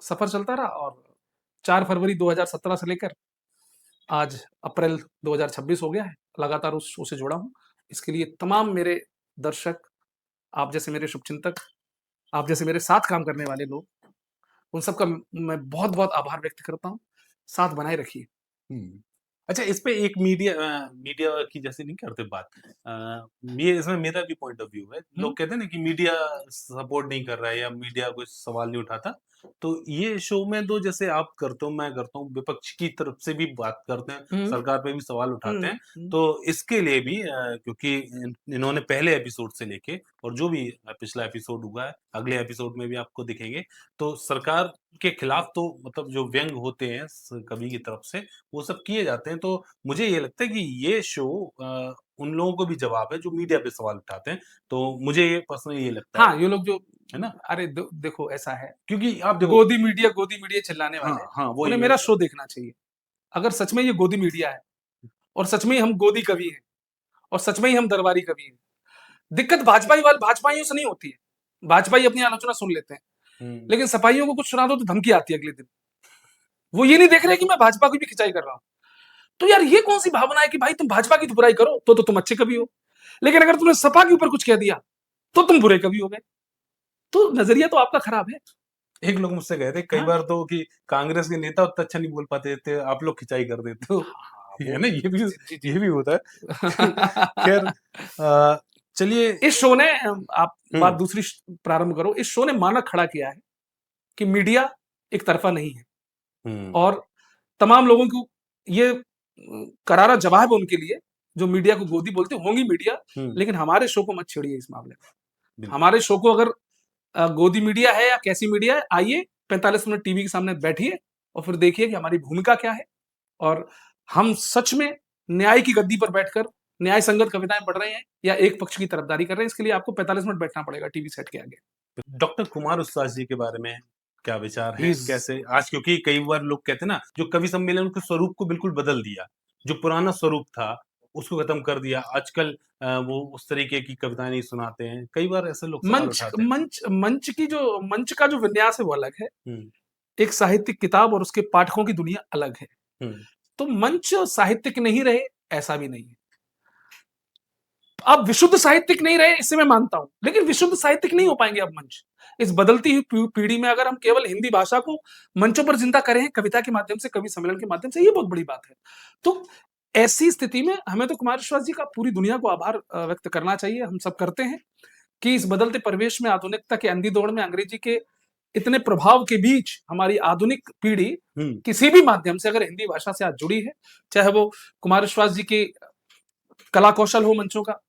सफ़र चलता रहा और 4 फरवरी 2017 से लेकर आज अप्रैल 2026 हो गया है, लगातार उस शो से जुड़ा हूँ। इसके लिए तमाम मेरे दर्शक, आप जैसे मेरे शुभचिंतक, आप जैसे मेरे साथ काम करने वाले लोग, उन सबका मैं बहुत-बहुत आभार व्यक्त करता हूँ। साथ बनाए रखिए। हुँ। अच्छा, इस पे एक मीडिया की जैसे नहीं करते बात, ये इसमें मेरा भी पॉइंट ऑफ व्यू है। हुँ, लोग कहते हैं ना कि मीडिया सपोर्ट नहीं कर रहा है या मीडिया कोई सवाल नहीं उठाता। तो ये शो में तो जैसे आप करते हो, मैं करता हूँ, विपक्ष की तरफ से भी बात करते हैं, हुँ, सरकार पे भी सवाल उठाते हुँ, हैं। हुँ। तो इसके लिए भी क्योंकि इन्होंने पहले एपिसोड से लेके और जो भी पिछला एपिसोड हुआ है, अगले एपिसोड में भी आपको दिखेंगे। तो सरकार के खिलाफ तो मतलब जो व्यंग होते हैं कवि की तरफ से, वो सब किए जाते हैं। तो मुझे ये लगता है कि ये शो उन लोगों को भी जवाब है जो मीडिया पे सवाल उठाते हैं। तो मुझे ये पर्सनली ये लगता हाँ, ये लोग जो है ना? अरे देखो ऐसा है, क्योंकि आप देखो गोदी मीडिया चिल्लाने हाँ, वाले, हाँ, वही उन्हें मैं मेरा शो देखना चाहिए। अगर सच में ये गोदी मीडिया है और सच में ही हम गोदी कवि हैं और सच में ही हम दरबारी कवि हैं, दिक्कत भाजपाइयों से नहीं होती है। भाजपाई अपनी आलोचना सुन लेते हैं, हुँ, लेकिन सपाइयों को कुछ सुना दो तो धमकी आती है अगले दिन। वो ये नहीं देख रहे कि मैं भाजपा की भी खिंचाई कर रहा हूँ। तो यार ये कौन सी भावना है कि भाई तुम भाजपा की तो बुराई करो तो तुम अच्छे कवि हो, लेकिन अगर तुमने सपा के ऊपर कुछ कह दिया तो तुम बुरे कवि हो गए। तो नजरिया तो आपका खराब है। एक लोग मुझसे कहे थे कई हाँ, बार तो कि कांग्रेस के नेता उतना अच्छा नहीं बोल पाते थे, आप लोग खिंचाई कर देते हो। हाँ, ये है वो ना, जी, जी, जी। ये भी होता है। खैर चलिए इस शो ने आप बात हुँ, दूसरी प्रारंभ करो। इस शो ने मानक खड़ा किया है कि मीडिया एक तरफा नहीं है हुँ, और तमाम लोगों को ये करारा जवाब है उनके लिए जो मीडिया को गोदी बोलते होंगी मीडिया, हुँ, लेकिन हमारे शो को मत छेड़िए इस मामले में। बिल्कुल। हमारे शो को अगर गोदी मीडिया है या कैसी मीडिया है, आइए 45 मिनट टीवी के सामने बैठिए और फिर देखिए कि हमारी भूमिका क्या है और हम सच में न्याय की गद्दी पर बैठकर न्याय संगत कविताएं पढ़ रहे हैं या एक पक्ष की तरफदारी कर रहे हैं। इसके लिए आपको 45 मिनट बैठना पड़ेगा टीवी सेट के आगे। डॉक्टर कुमार उस्ताद जी के बारे में क्या विचार ही हैं? इज कैसे आज क्योंकि कई बार लोग कहते हैं ना, जो कवि सम्मेलन के स्वरूप को बिल्कुल बदल दिया। जो पुराना स्वरूप था, उसको खत्म कर दिया। आजकल वो उस तरीके की कविताएँ नहीं सुनाते हैं। कई बार ऐसे लोग सवाल मंच उठाते हैं। मंच मंच का जो विन्यास है वो अलग है। हुँ, एक साहित्यिक किताब और उसके पाठकों की दुनिया अलग है। हुँ, तो मंच साहित्यिक नहीं रहे, ऐसा भी नहीं है। आप विशुद्ध साहित्यिक नहीं रहे, इसे मैं मानता हूँ, लेकिन विशुद्ध साहित्यिक नहीं हो पाएँगे अब मंच। इस बदलती हुई पीढ़ी में अगर हम केवल हिंदी भाषा को मंचों पर ज़िंदा कर रहे हैं, कविता के माध्यम से, कवि सम्मेलन के माध्यम से, ये बहुत बड़ी बात है। तो ऐसी स्थिति में हमें तो कुमार विश्वास जी का पूरी दुनिया को आभार व्यक्त करना चाहिए, हम सब करते हैं, कि इस बदलते परिवेश में, आधुनिकता की अंधी दौड़ में, अंग्रेजी के इतने प्रभाव के बीच हमारी आधुनिक पीढ़ी हुँ, किसी भी माध्यम से अगर हिंदी भाषा से आज जुड़ी है, चाहे वो कुमार विश्वास जी की कला कौशल हो मंचों का,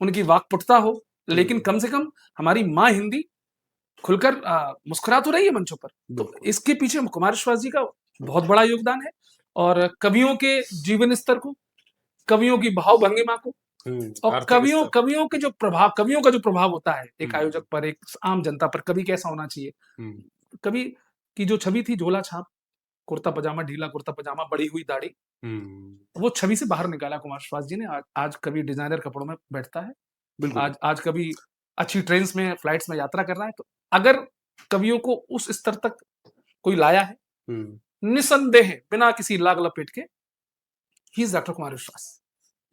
उनकी वाक्पटुता हो, लेकिन हुँ, कम से कम हमारी माँ हिंदी खुलकर मुस्कुरा तो रही है मंचों पर। तो बिल्कुल। इसके पीछे कुमार विश्वास जी का बहुत बड़ा योगदान है और कवियों के जीवन स्तर को, कवियों की भाव भंगिमा को हुँ, और आर्थिक स्तर कवियों का जो प्रभाव होता है एक हुँ, आयोजक पर, एक आम जनता पर, कवि कैसा होना चाहिए। हुँ, कवि की जो छवि थी झोला छाप, कुर्ता पजामा, ढीला कुर्ता पजामा, बड़ी हुई दाढ़ी, हुँ, वो छवि से बाहर निकाला कुमार विश्वास जी ने। आज कवि डिज़ाइनर कपड़ों में बैठता है। बिल्कुल। आज कभी अच्छी ट्रेन्स में, फ्लाइट्स में यात्रा कर रहा है, तो अगर कवियों को उस स्तर तक कोई लाया है, हुँ। निसंदेह बिना किसी लाग लपेट के, ही इज़ डॉक्टर कुमार विश्वास।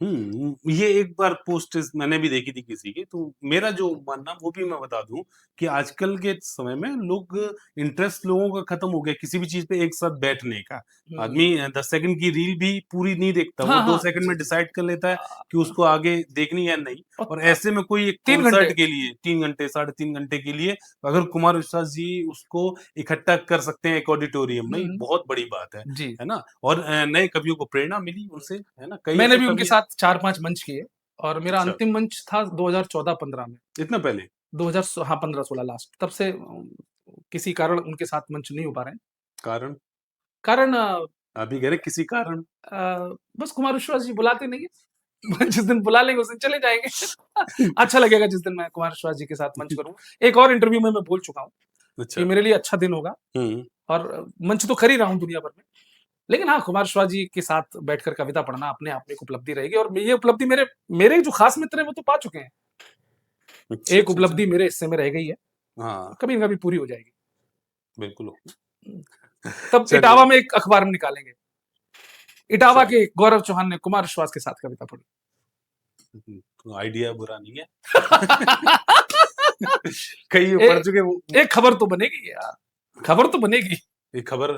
ये एक बार पोस्ट इस मैंने भी देखी थी किसी की, तो मेरा जो मानना वो भी मैं बता दूँ कि आजकल के समय में लोग इंटरेस्ट लोगों का खत्म हो गया किसी भी चीज़ पे एक साथ बैठने का। हुँ। आदमी 10 सेकंड की रील भी पूरी नहीं देखता, वो हाँ, 2 हाँ। सेकंड जी, में जी। डिसाइड कर लेता है कि अ, उसको आगे देखनी है या नहीं। और और ऐसे में कोई एक 3 घंटे। कॉन्सर्ट के लिए 3 घंटे, साढ़े 3 घंटे के लिए अगर कुमार विश्वास जी उसको इकट्ठा कर सकते हैं एक ऑडिटोरियम में, हुँ, ये हुँ। बहुत बड़ी बात जी। है ना? और नए कवियों को प्रेरणा मिली उनसे, है ना? कई मैंने ऐसे भी उनके कवि हैं। साथ 4-5 मंच किए और मेरा अच्छा, अंतिम मंच था 2014-15 में। इतना पहले? 2000 हाँ, 15-16 लास्ट। तब से किसी कारण उनके साथ मंच नहीं हो पा रहे हैं। कारण? कारण आप ही कह रहे किसी कारण? बस कुमार विश्वास जी बुलाते नहीं है। जिस दिन बुला लेंगे उस दिन चले जाएँगे। अच्छा लगेगा जिस दिन मैं कुमार विश्वास जी के साथ मंच करूँ। एक और इंटरव्यू में मैं बोल चुका हूँ, अच्छा। कि मेरे लिए अच्छा दिन होगा हुँ, और मंच तो कर ही रहा हूँ दुनिया भर में। लेकिन हाँ, कुमार विश्वास जी के साथ बैठकर कविता पढ़ना अपने आप में एक उपलब्धि रहेगी और ये उपलब्धि मेरे मेरे जो खास मित्र हैं वो तो पा चुके हैं। अच्छा, एक अच्छा, अच्छा। उपलब्धि मेरे हिस्से में रह गई है, हाँ, कभी न कभी पूरी हो जाएगी। बिल्कुल। तब इटावा चलिए, में एक अखबार में निकालेंगे। इटावा अच्छा के गौरव चौहान ने कुमार विश्वास के साथ कविता पढ़ी। तो आइडिया बुरा नहीं है। कई ए पढ़ चुके वो एक खबर तो बनेगी यार, खबर तो बनेगी। ये खबर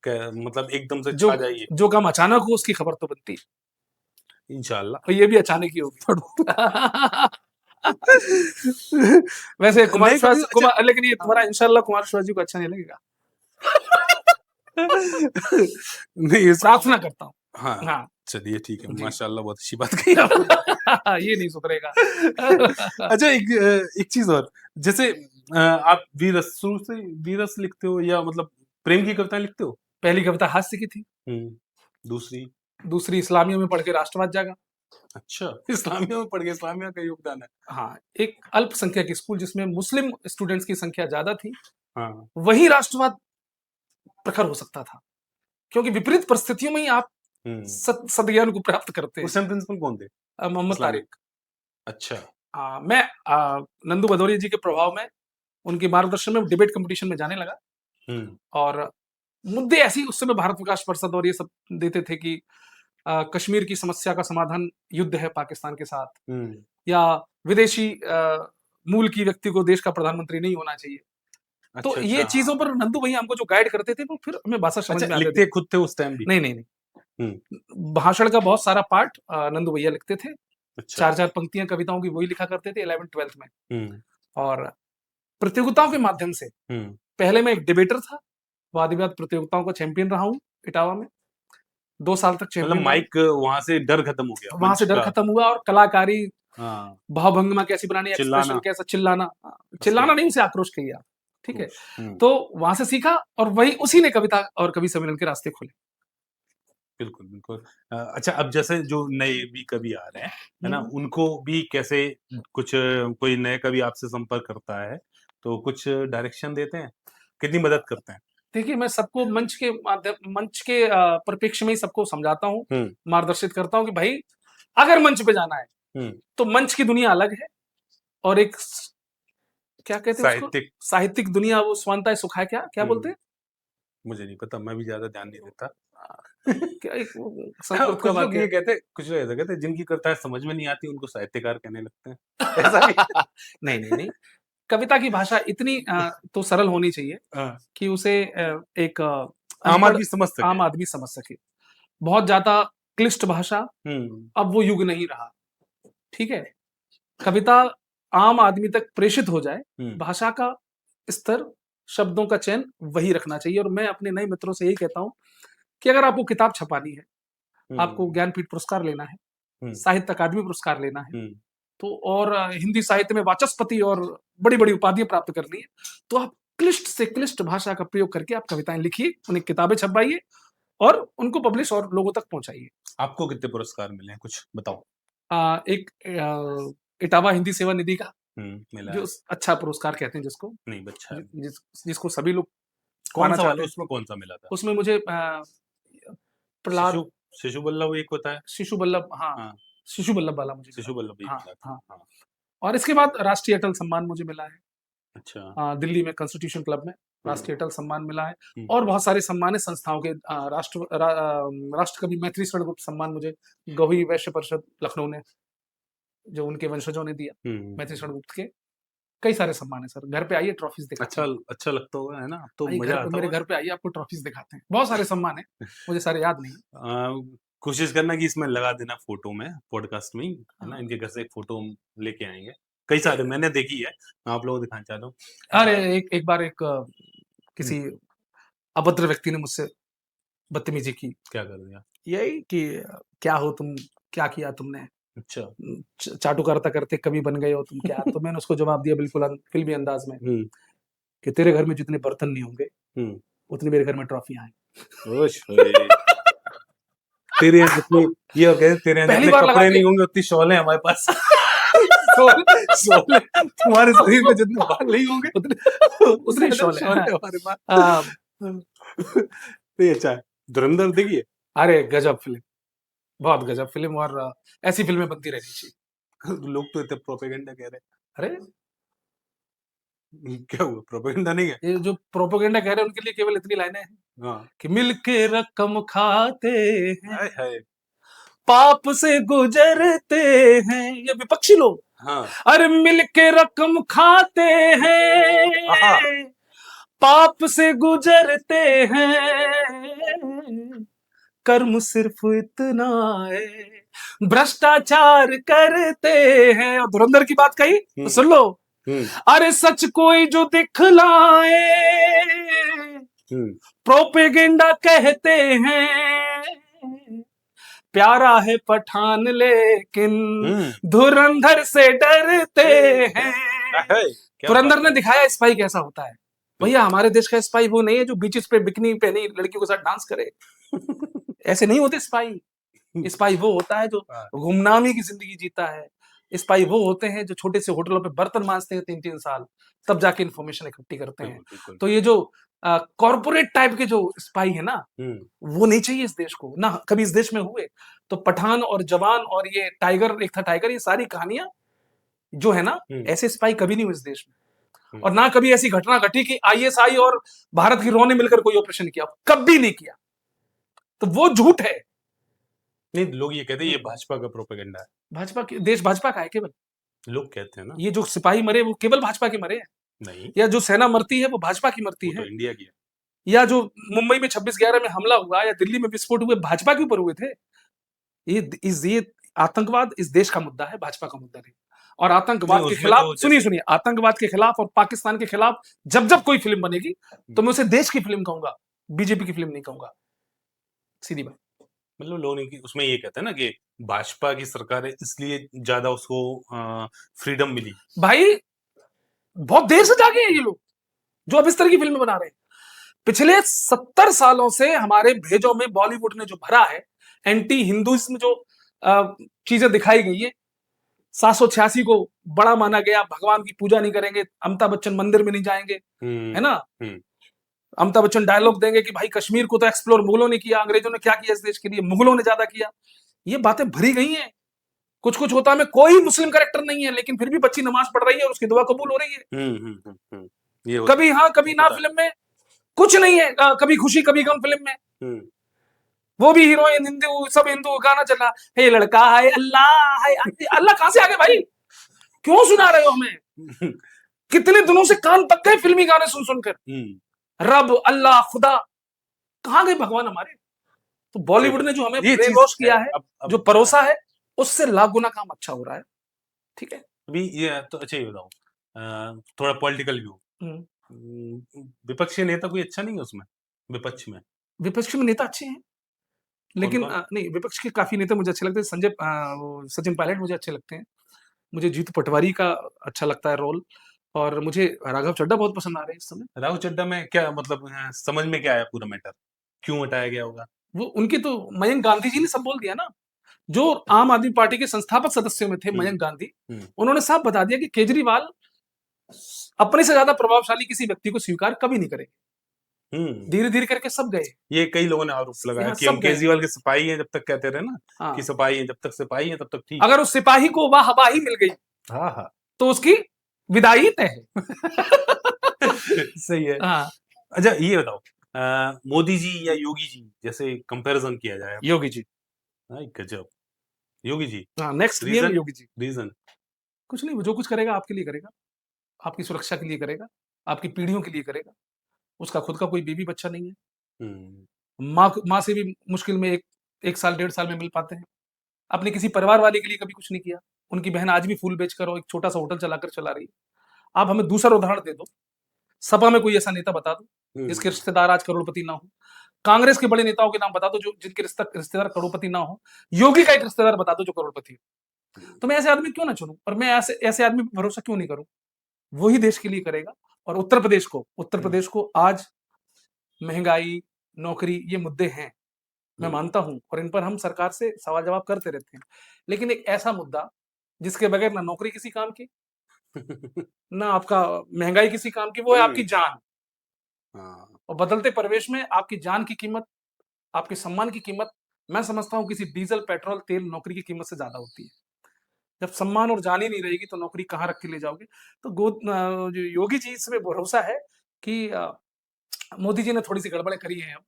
मतलब एकदम से जो छा जाएगी जो काम अचानक हो उसकी खबर तो बनती है इंशाल्लाह। और ये भी अचानक ही होगी। पढ़ो। वैसे कुमार नए कभी विश्वास अच्छा लेकिन ये हाँ। तुम्हारा इंशाल्लाह कुमार विश्वास जी को अच्छा नहीं लगेगा। नहीं इसको प्रार्थना करता हूँ। हाँ, हाँ, चलिए ठीक है, जी। माशाअल्लाह बहुत अच्छी बात कही आपने। ये नहीं सुधरेगा। अच्छा एक चीज़ और, जैसे आप शुरू से वीरस लिखते हो या मतलब प्रेम की कविताएँ लिखते हो? पहली कविता हास्य की थी, हुँ, दूसरी दूसरी इस्लामियों में पढ़ के राष्ट्रवाद जागा। अच्छा, इस्लामिया में पढ़ गए, इस्लामिया का योगदान है। हाँ, एक अल्पसंख्यक स्कूल जिसमें मुस्लिम स्टूडेंट्स की संख्या ज़्यादा थी, हाँ, वही राष्ट्रवाद प्रखर हो सकता था। क्योंकि विपरीत परिस्थितियों में ही आप हुँ। सद्ज्ञान को प्राप्त करते हैं। उस टाइम प्रिंसिपल कौन थे? मोहम्मद इस्लामिया तारिक। अच्छा, मैं नंदू भदौरिया जी के प्रभाव में, उनके मार्गदर्शन में डिबेट कॉम्पिटिशन में जाने लगा हुँ, और मुद्दे ऐसे ही उस समय भारत विकास परिषद और ये सब देते थे कि कश्मीर की समस्या का समाधान युद्ध है पाकिस्तान के साथ हुँ। या विदेशी मूल की व्यक्ति को देश का प्रधानमंत्री नहीं होना चाहिए। तो अच्छा, ये अच्छा, चीज़ों हाँ। पर नंदू भैया हमको जो गाइड करते थे वो फिर हमें भाषा समझ अच्छा में आ जाती लिखते थी। खुद थे उस टाइम भी? नहीं, नहीं, नहीं। हुँ, भाषण का बहुत सारा पार्ट नंदू भैया लिखते थे। अच्छा। 4-4 पंक्तियाँ कविताओं की वही लिखा करते थे 11th-12th में हुँ, और प्रतियोगिताओं के माध्यम से हुँ। पहले मैं एक डिबेटर था, वाद-विवाद प्रतियोगिताओं का चैंपियन रहा हूँ इटावा में, 2 साल तक मतलब चैंपियन रहा हूँ। माइक वहाँ से डर खत्म हो गया, वहाँ मंच से डर का खत्म हुआ और कलाकारी, हाँ, भाव-भंगिमा कैसी बनानी, एक्सप्रेशन चिल्लाना, कैसा चिल्लाना असली चिल्लाना नहीं उसे आक्रोश कहिए आप, ठीक है? क्रोश। हुँ, तो वहाँ से सीखा और वही उसी ने कविता और कवि सम्मेलन के रास्ते खोले। बिल्कुल, बिल्कुल। अच्छा अब जैसे जो नए भी कवि आ रहे हैं, है ना? हुँ। उनको भी कैसे कुछ कोई नए कवि आपसे संपर्क करता है, तो कुछ डायरेक्शन देते हैं? कितनी मदद करते हैं? देखिए, मैं सबको मंच के परिप्रेक्ष्य में ही सबको समझाता हूँ, हुँ, मार्गदर्शित करता हूँ कि भाई अगर मंच पे जाना है, हुँ। तो मंच की दुनिया अलग है और एक क्या कहते हैं उसको? साहित्यिक साहित्यिक दुनिया वो स्वांतः सुखाय क्या क्या बोलते हुँ, हैं? मुझे नहीं पता, मैं भी ज़्यादा ध्यान नहीं देता। क्या एक वो संस्कृत का कुछ लोग वाक्य है। ये कहते हैं कुछ लोग ऐसा कहते हैं जिनकी कविताएँ समझ में नहीं आती उनको साहित्यकार कहने लगते हैं। ऐसा भी नहीं, नहीं, नहीं। कविता की भाषा इतनी तो सरल होनी चाहिए हाँ, कि उसे एक आम अनपढ़ आदमी समझ सके। आम आदमी समझ सके। बहुत ज़्यादा क्लिष्ट भाषा हुँ, अब वो युग नहीं रहा, ठीक है? कविता आम आदमी तक प्रेषित हो जाए, हुँ, भाषा का स्तर, शब्दों का चयन वही रखना चाहिए और मैं अपने नए मित्रों से यही कहता हूँ कि अगर आपको किताब छपानी है, आपको हुँ, ज्ञानपीठ पुरस्कार लेना है, हुँ, साहित्य अकादमी पुरस्कार लेना है, हुँ, तो और हिंदी साहित्य में वाचस्पति और बड़ी-बड़ी उपाधियाँ प्राप्त करनी है, तो आप क्लिष्ट से क्लिष्ट भाषा का प्रयोग करके आप कविताएँ लिखिए, उन्हें किताबें छपवाइए और उनको पब्लिश और लोगों तक पहुँचाइए। आपको कितने पुरस्कार मिले हैं? कुछ बताओ? एक इटावा हिंदी सेवा निधि का हुँ, मिला जो है। अच्छा पुरस्कार कहते हैं जिसको, नहीं अच्छा जि है। जिस जिसको सभी लोग पाना कौन-सा वाला चाहते हैं। उसमें कौन-सा मिला था? उसमें मुझे शिशु प्रहलाद शिशु बल्लभ एक होता है। शिशु बल्लभ हाँ, हाँ, शिशु बल्लभ वाला मुझे मिला। शिशु बल्लभ एक हाँ, मिला था। हाँ। हाँ, और इसके बाद राष्ट्रीय अटल सम्मान मुझे मिला है अच्छा। दिल्ली में कॉन्स्टिट्यूशन क्लब में। राष्ट्रीय अटल सम्मान मिला है हुँ। और बहुत सारे सम्मान है संस्थाओं के राष्ट्रकवि मैथिली शरण गुप्त सम्मान मुझे गौरी वैश्य परिषद लखनऊ ने, जो उनके वंशजों ने दिया, हुँ, मैथिली शरण गुप्त के। कई सारे सम्मान है सर, घर पे आइए ट्रॉफीज़ दिखाते अच्छा हैं। अच्छा लगता होगा, है ना? अब तो आइए घर मज़ा पे, आता मेरे होगा। घर पे आइए, आपको ट्रॉफीज़ दिखाते हैं। बहुत सारे सम्मान हैं, मुझे सारे याद नहीं है। कोशिश करना कि इसमें लगा देना फ़ोटो में, पॉडकास्ट में ही, है ना? हाँ, इनके घर से एक फ़ोटो हम लेके आएँगे। कई सारे मैंने देखी है, मैं आप लोगों को दिखाना चाहता हूँ। अरे एक बार हुँ, किसी अभद्र व्यक्ति ने मुझसे बदतमीज़ी की। क्या कर दिया? यही कि क्या हो तुम? क्या किया तुमने? अच्छा। चाटुकारिता करते कवि बन गए हो तुम क्या? तो मैंने उसको जवाब दिया बिल्कुल फ़िल्मी अंदाज़ में हुँ, कि तेरे घर में जितने बर्तन नहीं होंगे, हुँ। उतनी मेरे घर में ट्रॉफियाँ हैं। ओश होए! तेरे यहाँ जितनी ये हो गया तेरे यहाँ पहली जितने बार लगा कपड़े के नहीं होंगे उतनी शॉलें हमारे पास। शॉलें तुम्हारे शरीर में जितने बाल नहीं होंगे उतने उससे उतनी ज़्यादा शॉल है। हाँ। शॉलें हमारे पास। अ, तो ये अच्छा है। धुरंधर देखी है? अरे गज़ब फ़िल्म, बहुत गज़ब फ़िल्म और ऐसी फ़िल्में बनती रहनी चाहिए। लोग तो इतने प्रोपेगेंडा कह रहे अरे! हैं। क्या हुआ प्रोपेगेंडा नहीं है? ये जो प्रोपेगेंडा कह रहे हैं उनके लिए केवल इतनी लाइनें हैं हाँ। कि मिल के रकम खाते हैं, आय हाय! पाप से गुज़रते हैं, ये विपक्षी लोग। हाँ। अरे मिल के रकम खाते आहा! हैं, पाप से गुज़रते हैं, कर्म सिर्फ इतना है, भ्रष्टाचार करते हैं। और धुरंधर की बात कही तो हुँ, सुन लो। हुँ, अरे सच कोई जो दिखलाए, हुँ, प्रोपेगेंडा कहते हैं, प्यारा है पठान लेकिन हुँ। धुरंधर से डरते हैं। आय हाय! क्या बात धुरंधर ने है। दिखाया स्पाई कैसा होता है। बिल्कुल। भैया हमारे देश का स्पाई वो नहीं है जो बीचेस पे बिकनी पहनी लड़कियों के साथ डांस करे। ऐसे नहीं होते स्पाई। स्पाई वो होता है जो हाँ, गुमनामी की जिंदगी जीता है। स्पाई वो होते हैं जो छोटे से होटलों पे बर्तन मांजते हैं 3-3 साल, तब जाके इन्फॉर्मेशन इकट्ठी करते हैं। बिल्कुल, बिल्कुल। तो ये जो कॉर्पोरेट टाइप के जो स्पाई है ना, हुँ, वो नहीं चाहिए इस देश को, ना कभी इस देश में हुए। तो पठान और जवान और ये टाइगर, एक था टाइगर, ये सारी कहानियाँ जो है ना, हुँ, ऐसे स्पाई कभी नहीं हुए इस देश में। हुँ। और ना कभी ऐसी घटना घटी कि आईएसआई और भारत की रॉ ने मिलकर कोई ऑपरेशन किया, कभी नहीं किया। तो वो झूठ है। नहीं, लोग ये कहते हैं हुँ, ये भाजपा का प्रोपेगेंडा है। भाजपा की, देश भाजपा का है केवल। लोग कहते हैं ना। ये जो सिपाही मरे वो केवल भाजपा के मरे हैं, नहीं, या जो सेना मरती है वो भाजपा की मरती वो तो है, इंडिया की है। या जो मुंबई में 26/11 में हमला हुआ या दिल्ली में विस्फोट हुए भाजपा के ऊपर हुए थे। ये आतंकवाद इस देश का मुद्दा है, भाजपा का मुद्दा नहीं। और नहीं, आतंकवाद के उसमें खिलाफ तो सुनिए, जैसे सुनिए, आतंकवाद के खिलाफ और पाकिस्तान के खिलाफ जब कोई फ़िल्म बनेगी, हुँ, तो मैं उसे देश की फ़िल्म कहूँगा, बीजेपी की फ़िल्म नहीं कहूँगा। सीधी बात। मतलब लोग नहीं कि उसमें ये कहते हैं ना कि भाजपा की सरकार है इसलिए ज़्यादा उसको फ्रीडम मिली। भाई, बहुत देर से जागे हैं ये लोग, जो अब इस तरह की फ़िल्में बना रहे हैं। पिछले 70 सालों से हमारे भेजों में बॉलीवुड ने जो भरा है, एंटी हिंदुइज़्म जो चीज़ें दिखाई गई हैं, 786 को बड़ा माना गया, भगवान की पूजा नहीं करेंगे, अमिताभ बच्चन मंदिर में नहीं जाएँगे, हुँ, है ना? हुँ, अमिताभ बच्चन डायलॉग देंगे कि भाई कश्मीर को तो एक्सप्लोर मुगलों ने किया, अंग्रेजों ने क्या किया इस देश के लिए? मुगलों ने ज़्यादा किया। ये बातें भरी गई हैं। कुछ-कुछ होता है में कोई मुस्लिम कैरेक्टर नहीं है, लेकिन फिर भी बच्ची नमाज़ पढ़ रही है और उसकी दुआ कबूल हो रही है। हुँ, हुँ, हुँ, हुँ। ये होता कभी हाँ, कभी है, ना पता है। फ़िल्म में कुछ नहीं है। कभी खुशी कभी गम फ़िल्म में, हुँ, वो भी हीरोइन हिंदू, सब हिंदू गाना चल रहा, हे लड़का हाय अल्लाह हाय अल्लाह कहाँ से आ गए भाई? क्यों सुना रहे हो हमें? हुँ, कितने दिनों से कान पक गए फ़िल्मी गाने सुन-सुन कर। हुँ, रब, अल्लाह, खुदा, कहाँ गए भगवान हमारे? तो सही बॉलीवुड बात ने जो हमें है। ये ब्रेन चीज़ वॉश है। किया है, अब जो परोसा है, उससे लाख गुना काम अच्छा हो रहा है। ठीक है? अभी ये तो अच्छा ये बताओ थोड़ा पॉलिटिकल व्यू हुँ। विपक्षी नेता कोई अच्छा नहीं है उसमें? विपक्ष में? विपक्ष में नेता अच्छे हैं, लेकिन कौन-कौन? नहीं, विपक्ष के काफ़ी नेता मुझे अच्छे लगते हैं। वो सचिन पायलट मुझे अच्छे लगते हैं। मुझे जीतू पटवारी का अच्छा लगता है रोल, और मुझे राघव चड्ढा बहुत पसंद आ रहे हैं इस समय। राघव चड्ढा में क्या मतलब समझ में क्या आया पूरा मैटर? क्यों हटाया गया होगा? वो उनके तो मयंक गांधी जी ने सब बोल दिया ना। जो आम आदमी पार्टी के संस्थापक सदस्यों में थे हुँ, मयंक गांधी, हुँ, उन्होंने साफ बता दिया कि केजरीवाल अपने से ज़्यादा प्रभावशाली किसी व्यक्ति को स्वीकार कभी नहीं करेंगे। हुँ। धीरे-धीरे करके सब गए। ये कई लोगों ने आरोप लगाया यहाँ कि हम सब गए हैं। केजरीवाल के सिपाही हैं जब तक कहते रहे ना कि हाँ, सिपाही हैं, जब तक सिपाही हैं तब तक ठीक है। अगर उस सिपाही को वाहवाही मिल गई, हाँ, हाँ। तो उसकी विदाई तय है। सही है। हाँ, अच्छा ये बताओ मोदी जी या योगी जी जैसे कंपैरिजन किया जाए आपका? योगी जी। भाई गजब! योगी जी, हाँ, next PM reason? Yogi ji. Reason? कुछ नहीं, वो जो कुछ करेगा आपके लिए करेगा, आपकी सुरक्षा के लिए करेगा, आपकी पीढ़ियों के लिए करेगा। उसका खुद का कोई बीवी बच्चा नहीं है। हुँ, माँ से भी मुश्किल में 1 साल, 1.5 साल में मिल पाते हैं। अपने किसी परिवार वाले के लिए कभी कुछ नहीं किया। उनकी बहन आज भी फूल बेचकर और एक छोटा-सा होटल चलाकर चला रही है। आप हमें दूसरा उदाहरण दे दो, सपा में कोई ऐसा नेता बता दो, जिसके हुँ, रिश्तेदार आज करोड़पति ना हो। कांग्रेस के बड़े नेताओं के नाम बता दो जो जिनके रिश्तेदार करोड़पति ना हो। योगी का एक रिश्तेदार बता दो जो करोड़पति हो। हुँ, तो मैं ऐसे आदमी क्यों ना चुनूँ? और मैं ऐसे ऐसे आदमी पे भरोसा क्यों नहीं करूँ? वो ही देश के लिए करेगा। और उत्तर हुँ, प्रदेश को आज महँगाई, नौकरी ये मुद्दे हैं, मैं हुँ। मानता हूँ और इन पर हम सरकार से सवाल-जवाब करते रहते हैं। लेकिन एक ऐसा मुद्दा जिसके बगैर ना नौकरी किसी काम की, ना आपका महँगाई किसी काम की, वो है आपकी हुँ, जान। हाँ, और बदलते परिवेश में आपकी जान की कीमत, आपके सम्मान की कीमत, मैं समझता हूँ किसी डीज़ल, पेट्रोल, तेल, नौकरी की कीमत से ज़्यादा होती है। जब सम्मान और जान ही नहीं रहेगी तो नौकरी कहाँ रख के ले जाओगे? तो जो योगी जी इसमें भरोसा है कि मोदी जी ने थोड़ी-सी गड़बड़ें करी हैं अब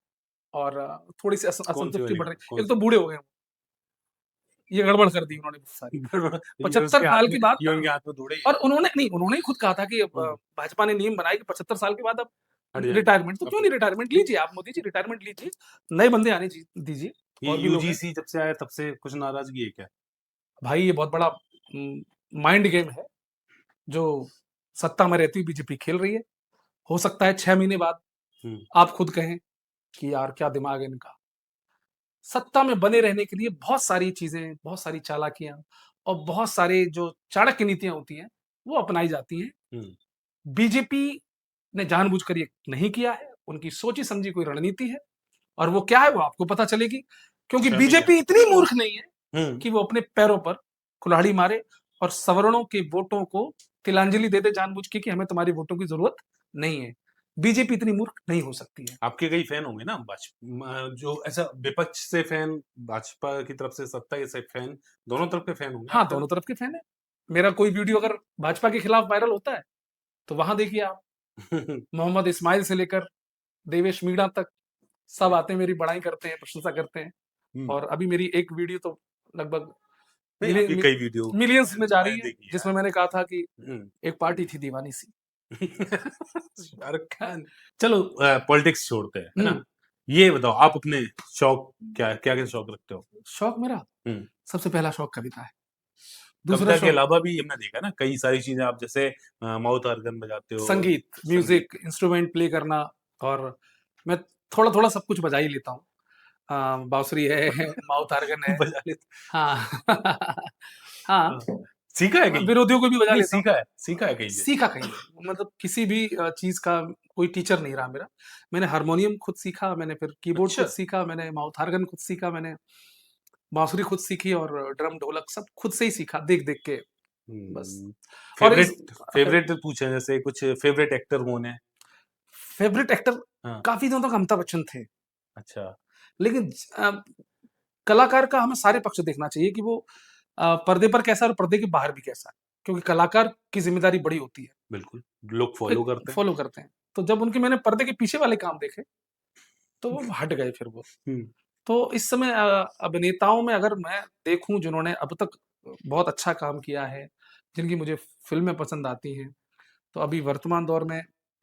और थोड़ी-सी कौन-सी असंतुष्टि वाली बढ़ रही है। एक कौन-सी? तो बूढ़े हो गए हैं, ये गड़बड़ कर दी उन्होंने बहुत सारी। गड़बड़ ये 75 उसके हाथ साल में के बाद ये उनके हाथ में थोड़े ही और है। उन्होंने नहीं, उन्होंने ही खुद कहा था कि हुँ, भाजपा ने नियम बनाया कि 75 साल के बाद अब हट जाएँगे। रिटायरमेंट, तो अब क्यों नहीं रिटायरमेंट लीजिए आप मोदी जी, रिटायरमेंट लीजिए, नए बंदे आने दीजिए, ये और भी लोग हैं। यूजीसी जब से आया तब से कुछ नाराज़गी है क्या? भाई ये बहुत बड़ा माइंड गेम है, जो सत्ता में रहती हुई बीजेपी खेल रही है। हो सकता है 6 महीने बाद हुँ, आप खुद कहें कि यार क्या दिमाग है इनका। सत्ता में बने रहने के लिए बहुत सारी चीज़ें, बहुत सारी चालाकियाँ और बहुत सारे जो चाणक्य नीतियाँ होती हैं, वो अपनाई जाती हैं। हुँ, बीजेपी ने जानबूझकर ये नहीं किया है, उनकी सोची-समझी कोई रणनीति है और वो क्या है वो आपको पता चलेगी, क्योंकि अच्छा मैं क्या बीजेपी इतनी मूर्ख नहीं है हुँ, कि वो अपने पैरों पर कुल्हाड़ी मारे और सवर्णों के वोटों को तिलांजलि दे दे जानबूझ के कि हमें तुम्हारी वोटों की ज़रूरत नहीं है। बीजेपी इतनी मूर्ख नहीं हो सकती है। आपके कई फैन होंगे ना जो ऐसा विपक्ष से फैन, भाजपा की तरफ से सत्ता से फैन, दोनों तरफ के फैन होंगे हाँ, आपके दोनों तरफ के फैन हैं। मेरा कोई वीडियो अगर भाजपा के खिलाफ वायरल होता है, तो वहाँ देखिए आप, तो? मोहम्मद इस्माइल से लेकर देवेश मीणा तक सब आते हैं, मेरी बड़ाई करते हैं, प्रशंसा करते हैं। हुँ, और अभी मेरी एक वीडियो तो लगभग नहीं आपकी कई वीडियो मिलियंस में जा रही मैंने है, देखी है। जिसमें मैंने कहा था कि हुँ। एक पार्टी थी दीवानी सी। शाहरुख खान। चलो पॉलिटिक्स छोड़ते हैं, है ना? हुँ, ये बताओ आप अपने शौक क्या-क्या शौक रखते हो? शौक मेरा हुँ, सबसे पहला शौक कविता है। दूसरा कविता के शौक अलावा भी हमने देखा ना कई सारी चीज़ें आप जैसे माउथ ऑर्गन बजाते हो, संगीत, संगीत म्यूज़िक, इंस्ट्रूमेंट प्ले करना और मैं थोड़ा-थोड़ा सब कुछ बजा ही लेता हूँ। बाँसुरी है, माउथ ऑर्गन है। बजा लेते हाँ। हाँ, हाँ, सीखा है कहीं? विरोधियों को भी बजा नहीं लेता हूँ। सीखा है कहीं से? सीखा कहीं नहीं, मतलब किसी भी चीज़ का कोई टीचर नहीं रहा मेरा। मैंने हारमोनियम खुद सीखा, मैंने फिर कीबोर्ड अच्छा। खुद सीखा, मैंने माउथ ऑर्गन खुद सीखा, मैंने बाँसुरी खुद सीखी और ड्रम, ढोलक सब खुद से ही सीखा देख-देख के बस। हुँ, और इस फ़ेवरेट पूछें जैसे कुछ फ़ेवरेट एक्टर कौन है? फेवरेट एक्टर हाँ, काफ़ी दिनों तक अमिताभ बच्चन थे। अच्छा। लेकिन कलाकार का हमें सारे पक्ष देखना चाहिए कि वो पर्दे पर कैसा है और पर्दे के बाहर भी कैसा है। क्योंकि कलाकार की ज़िम्मेदारी बड़ी होती है। बिल्कुल, लोग कि फ़ॉलो करते हैं। फ़ॉलो करते हैं। तो जब उनके मैंने पर्दे के पीछे वाले काम देखे, तो वो हट गए फिर वो। हुँ, तो इस समय अभिनेताओं में अगर मैं देखूँ जिन्होंने अब तक बहुत अच्छा काम किया है, जिनकी मुझे फ़िल्में पसंद आती हैं, तो अभी वर्तमान दौर में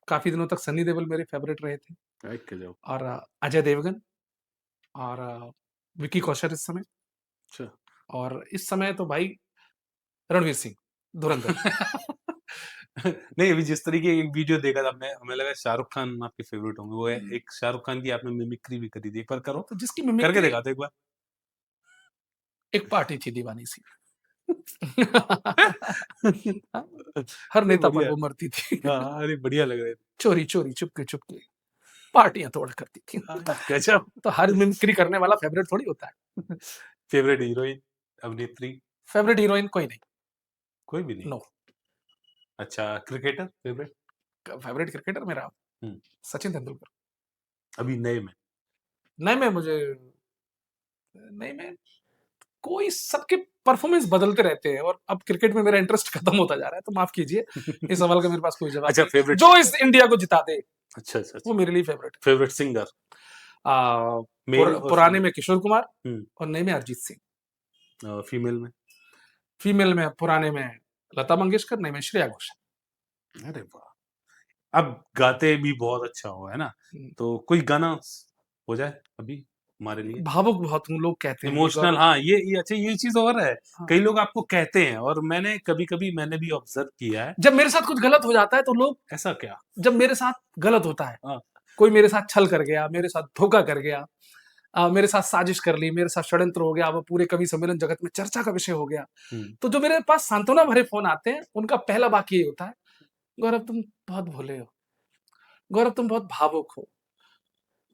काफ़ी दिनों तक सनी देओल मेरे फ़ेवरेट रहे थे गज़ब। और अजय देवगन और विकी कौशल इस समय, अच्छा। और इस समय तो भाई रणवीर सिंह, धुरंधर। नहीं, अभी जिस तरीके की एक वीडियो देखा था हमने, हमें लगा शाहरुख खान आपके फ़ेवरेट होंगे। वो है हुँ। एक शाहरुख खान की आपने मिमिक्री भी करी थी। एक बार करो, तो जिसकी करके मिमिक्री दिखा दो एक बार। एक पार्टी थी दीवानी सी। हर अरे नेता पर बढ़िया। वो मरती थी। हाँ, अरे बढ़िया लग रहे थे। चोरी-चोरी, चुपके-चुपके पार्टियाँ तोड़ा करती थी। गज़ब! तो हर मिमिक्री करने वाला फ़ेवरेट थोड़ी होता है। फ़ेवरेट हीरोइन, अभिनेत्री फ़ेवरेट हीरोइन कोई नहीं, कोई भी नहीं। नो। अच्छा, क्रिकेटर फ़ेवरेट? फ़ेवरेट क्रिकेटर मेरा हुँ, सचिन तेंदुलकर। अभी नए में? नए में मुझे नए में कोई सबके परफ़ॉर्मेंस बदलते रहते हैं और अब क्रिकेट में मेरा इंटरेस्ट खत्म होता जा रहा है, तो माफ़ कीजिए, इस सवाल का मेरे पास कोई जवाब अच्छा नहीं। फ़ेवरेट जो सिंगर? इस इंडिया को जिता दे। अच्छा, अच्छा, वो अच्छा। मेरे लिए फेवरेट है। फ़ेवरेट सिंगर मेल और पुराने फीमेल? में किशोर कुमार हुँ, और नए में अरिजीत सिंह। फीमेल में? फीमेल में पुराने में लता मंगेशकर, नए में श्रेया घोषाल। अरे वाह! आप गाते भी बहुत अच्छा हो, है ना? हुँ, तो कोई गाना हो जाए अभी हमारे लिए? भावुक बहुत हूँ, लोग कहते हैं कि इमोशनल गौरव। हाँ, ये अच्छा ये चीज़ और है। हाँ, कई लोग आपको कहते हैं और कभी-कभी मैंने भी ऑब्ज़र्व किया है। जब मेरे साथ कुछ गलत हो जाता है तो लोग, ऐसा क्या? जब मेरे साथ गलत होता है, हाँ, कोई मेरे साथ छल कर गया, मेरे साथ धोखा कर गया, मेरे साथ साजिश कर ली, मेरे साथ षड्यंत्र हो गया, वो पूरे कवि सम्मेलन जगत में चर्चा का विषय हो गया। हुँ, तो जो मेरे पास सांत्वना भरे फ़ोन आते हैं, उनका पहला वाक्य ये होता है, "गौरव तुम बहुत भोले हो, गौरव तुम बहुत भावुक हो।"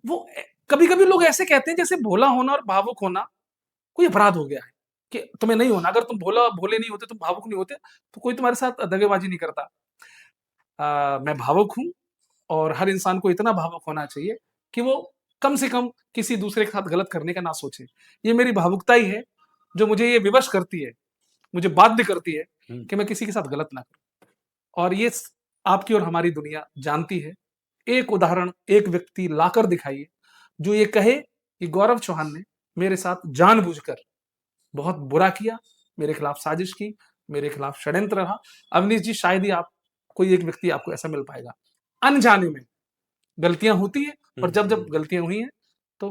वो कभी-कभी लोग ऐसे कहते हैं जैसे भोला होना और भावुक होना कोई अपराध हो गया है, कि तुम्हें नहीं होना। अगर तुम भोले नहीं होते, तुम भावुक नहीं होते, तो कोई तुम्हारे साथ दगेबाजी नहीं करता। मैं भावुक हूँ और हर इंसान को इतना भावुक होना चाहिए कि वो कम से कम किसी दूसरे के साथ गलत करने का ना सोचे। ये मेरी भावुकता ही है, जो मुझे ये विवश करती है, मुझे बाध्य करती है हुँ, कि मैं किसी के साथ गलत ना करूँ। और ये आपकी और हमारी दुनिया जानती है। एक उदाहरण, एक व्यक्ति लाकर दिखाइए, जो ये कहे कि गौरव चौहान ने मेरे साथ जानबूझकर बहुत बुरा किया, मेरे खिलाफ साजिश की, मेरे खिलाफ षड्यंत्र रहा। अवनीश जी, शायद ही आप कोई एक व्यक्ति आपको ऐसा मिल पाएगा। अनजाने में गलतियाँ होती हैं, हुँ, और जब-जब हुँ। गलतियाँ हुई हैं, तो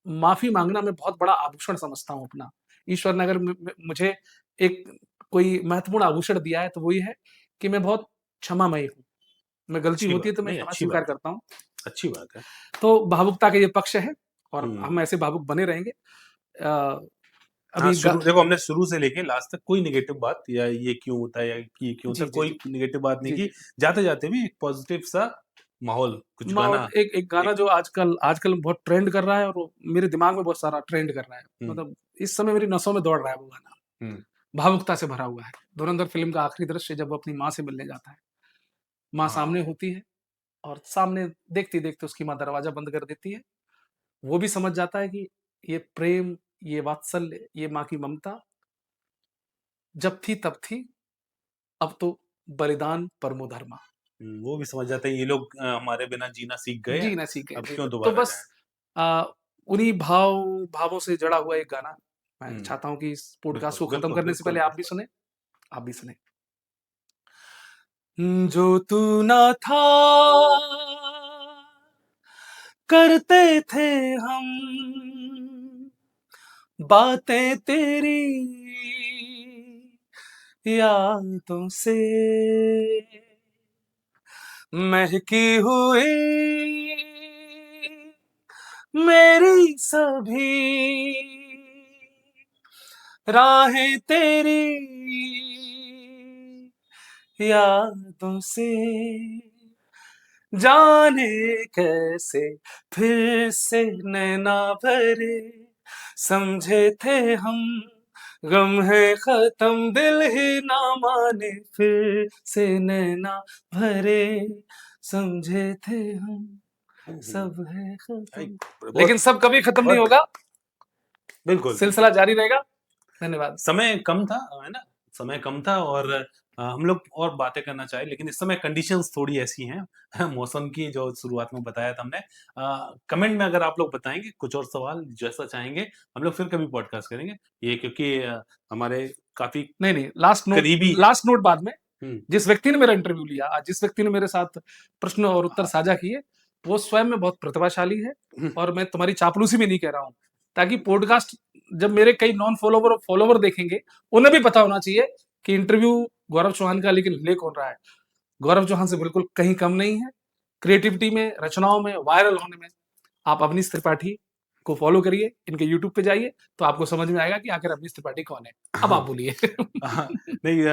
माफ़ी माँगना मैं बहुत बड़ा आभूषण समझता हूँ अपना। ईश्वर ने अगर मुझे एक कोई महत्वपूर्ण आभूषण दिया है, तो वो ये है कि मैं बहुत क्षमामयी हूँ। मैं गलती अच्छी होती बात है तो मैं नहीं, क्षमा अच्छी स्वीकार बात है, करता हूँ। अच्छी बात है। तो भावुकता का ये पक्ष है और हुँ। हम ऐसे भावुक बने रहेंगे। अ, हाँ, अभी ग शुरू देखो हमने शुरू से लेके लास्ट तक कोई नेगेटिव बात या ये क्यों होता है या ये क्यों होता जी, है, जी, कोई जी। नेगेटिव बात नहीं जी, की। जी। जाते-जाते भी एक पॉज़िटिव सा माहौल, कुछ और गाना एक एक गाना एक जो आजकल आजकल बहुत ट्रेंड कर रहा है, और वो मेरे दिमाग में बहुत सारा ट्रेंड कर रहा है। हुँ, मतलब इस समय मेरी नसों में दौड़ रहा है वो गाना। हुँ। भावुकता से भरा हुआ है। धुरंधर फ़िल्म का आखिरी दृश्य, जब वो अपनी माँ से मिलने जाता है। माँ हाँ, सामने होती है और सामने देखते-देखते उसकी माँ दरवाज़ा बंद कर देती है। वो भी समझ जाता है कि ये प्रेम, ये वात्सल्य, ये माँ की ममता जब थी तब थी, अब तो बलिदान परमो धर्मा। वो भी समझ जाते हैं ये लोग हमारे बिना जीना सीख गए हैं, जीना सीख गए अब थे। क्यों तो दोबारा बस जाएँ। अ, उन्हीं भावों से जड़ा हुआ एक गाना मैं हुँ, चाहता हूँ कि इस पॉडकास्ट बिल्कुल, को खत्म बिल्कुल, करने से बिल्कुल, पहले आप भी बिल्कुल। सुनें, आप भी सुनें। जो तू ना था, करते थे हम बातें तेरी यादों से महकी हुई मेरी सभी राहें तेरी यादों से जाने कैसे फिर से नैना भरे समझे थे हम गम है खत्म दिल ही ना माने फिर से नैना भरे समझे थे हम हुँ, हुँ। सब है भाई खत्म। लेकिन बहुत सब कभी खत्म नहीं बहुत होगा, बिल्कुल, बिल्कुल। सिलसिला जारी रहेगा। धन्यवाद। समय कम था, है ना? समय कम था और हम लोग और बातें करना चाहे लेकिन इस समय कंडीशंस थोड़ी ऐसी हैं मौसम की जो शुरुआत में बताया था हमने। कमेंट में अगर आप लोग बताएँगे कुछ और सवाल जैसा चाहेंगे, हम लोग फिर कभी पॉडकास्ट करेंगे। ये क्योंकि हमारे काफ़ी नहीं, नहीं, करीबी लास्ट नोट बाद में, हुँ, जिस व्यक्ति ने मेरा इंटरव्यू लिया, आज जिस व्यक्ति ने मेरे साथ प्रश्न और उत्तर हाँ, साझा किए, वो स्वयं में बहुत प्रतिभाशाली है, हुँ, और मैं तुम्हारी चापलूसी में नहीं कह रहा हूँ। ताकि पॉडकास्ट जब मेरे कई नॉन फॉलोवर और फॉलोवर देखेंगे, उन्हें भी पता होना चाहिए कि इंटरव्यू गौरव चौहान का, लेकिन ले कौन रहा है। गौरव चौहान से बिल्कुल कहीं कम नहीं है। क्रिएटिविटी में, रचनाओं में, वायरल होने में। आप अवनीश त्रिपाठी को फॉलो करिए, इनके यूट्यूब पे जाइए, तो आपको समझ में आएगा कि आखिर अवनीश त्रिपाठी कौन है। अब आप हाँ। बोलिए। हाँ, नहीं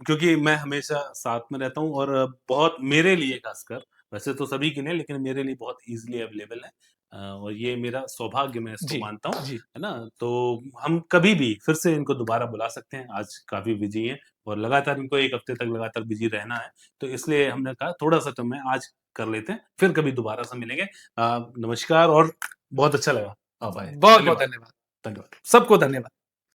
क्योंकि मैं हमेशा साथ में रहता हूँ और बहुत मेरे लिए ख़ासकर, वैसे तो सभी के लिए लेकिन मेरे लिए बहुत ईज़िली अवेलेबल है। और ये मेरा सौभाग्य मैं इसको जी, मानता हूँ, जी। है ना? तो हम कभी भी फिर से इनको दोबारा बुला सकते हैं, आज काफ़ी बिज़ी हैं और लगातार इनको 1 हफ़्ते तक लगातार बिज़ी रहना है, तो इसलिए हमने कहा थोड़ा-सा समय आज कर लेते हैं, फिर कभी दोबारा से मिलेंगे। नमस्कार और बहुत अच्छा लगा आप आए। बहुत-बहुत धन्यवाद, धन्यवाद। धन्यवाद। सबको धन्यवाद।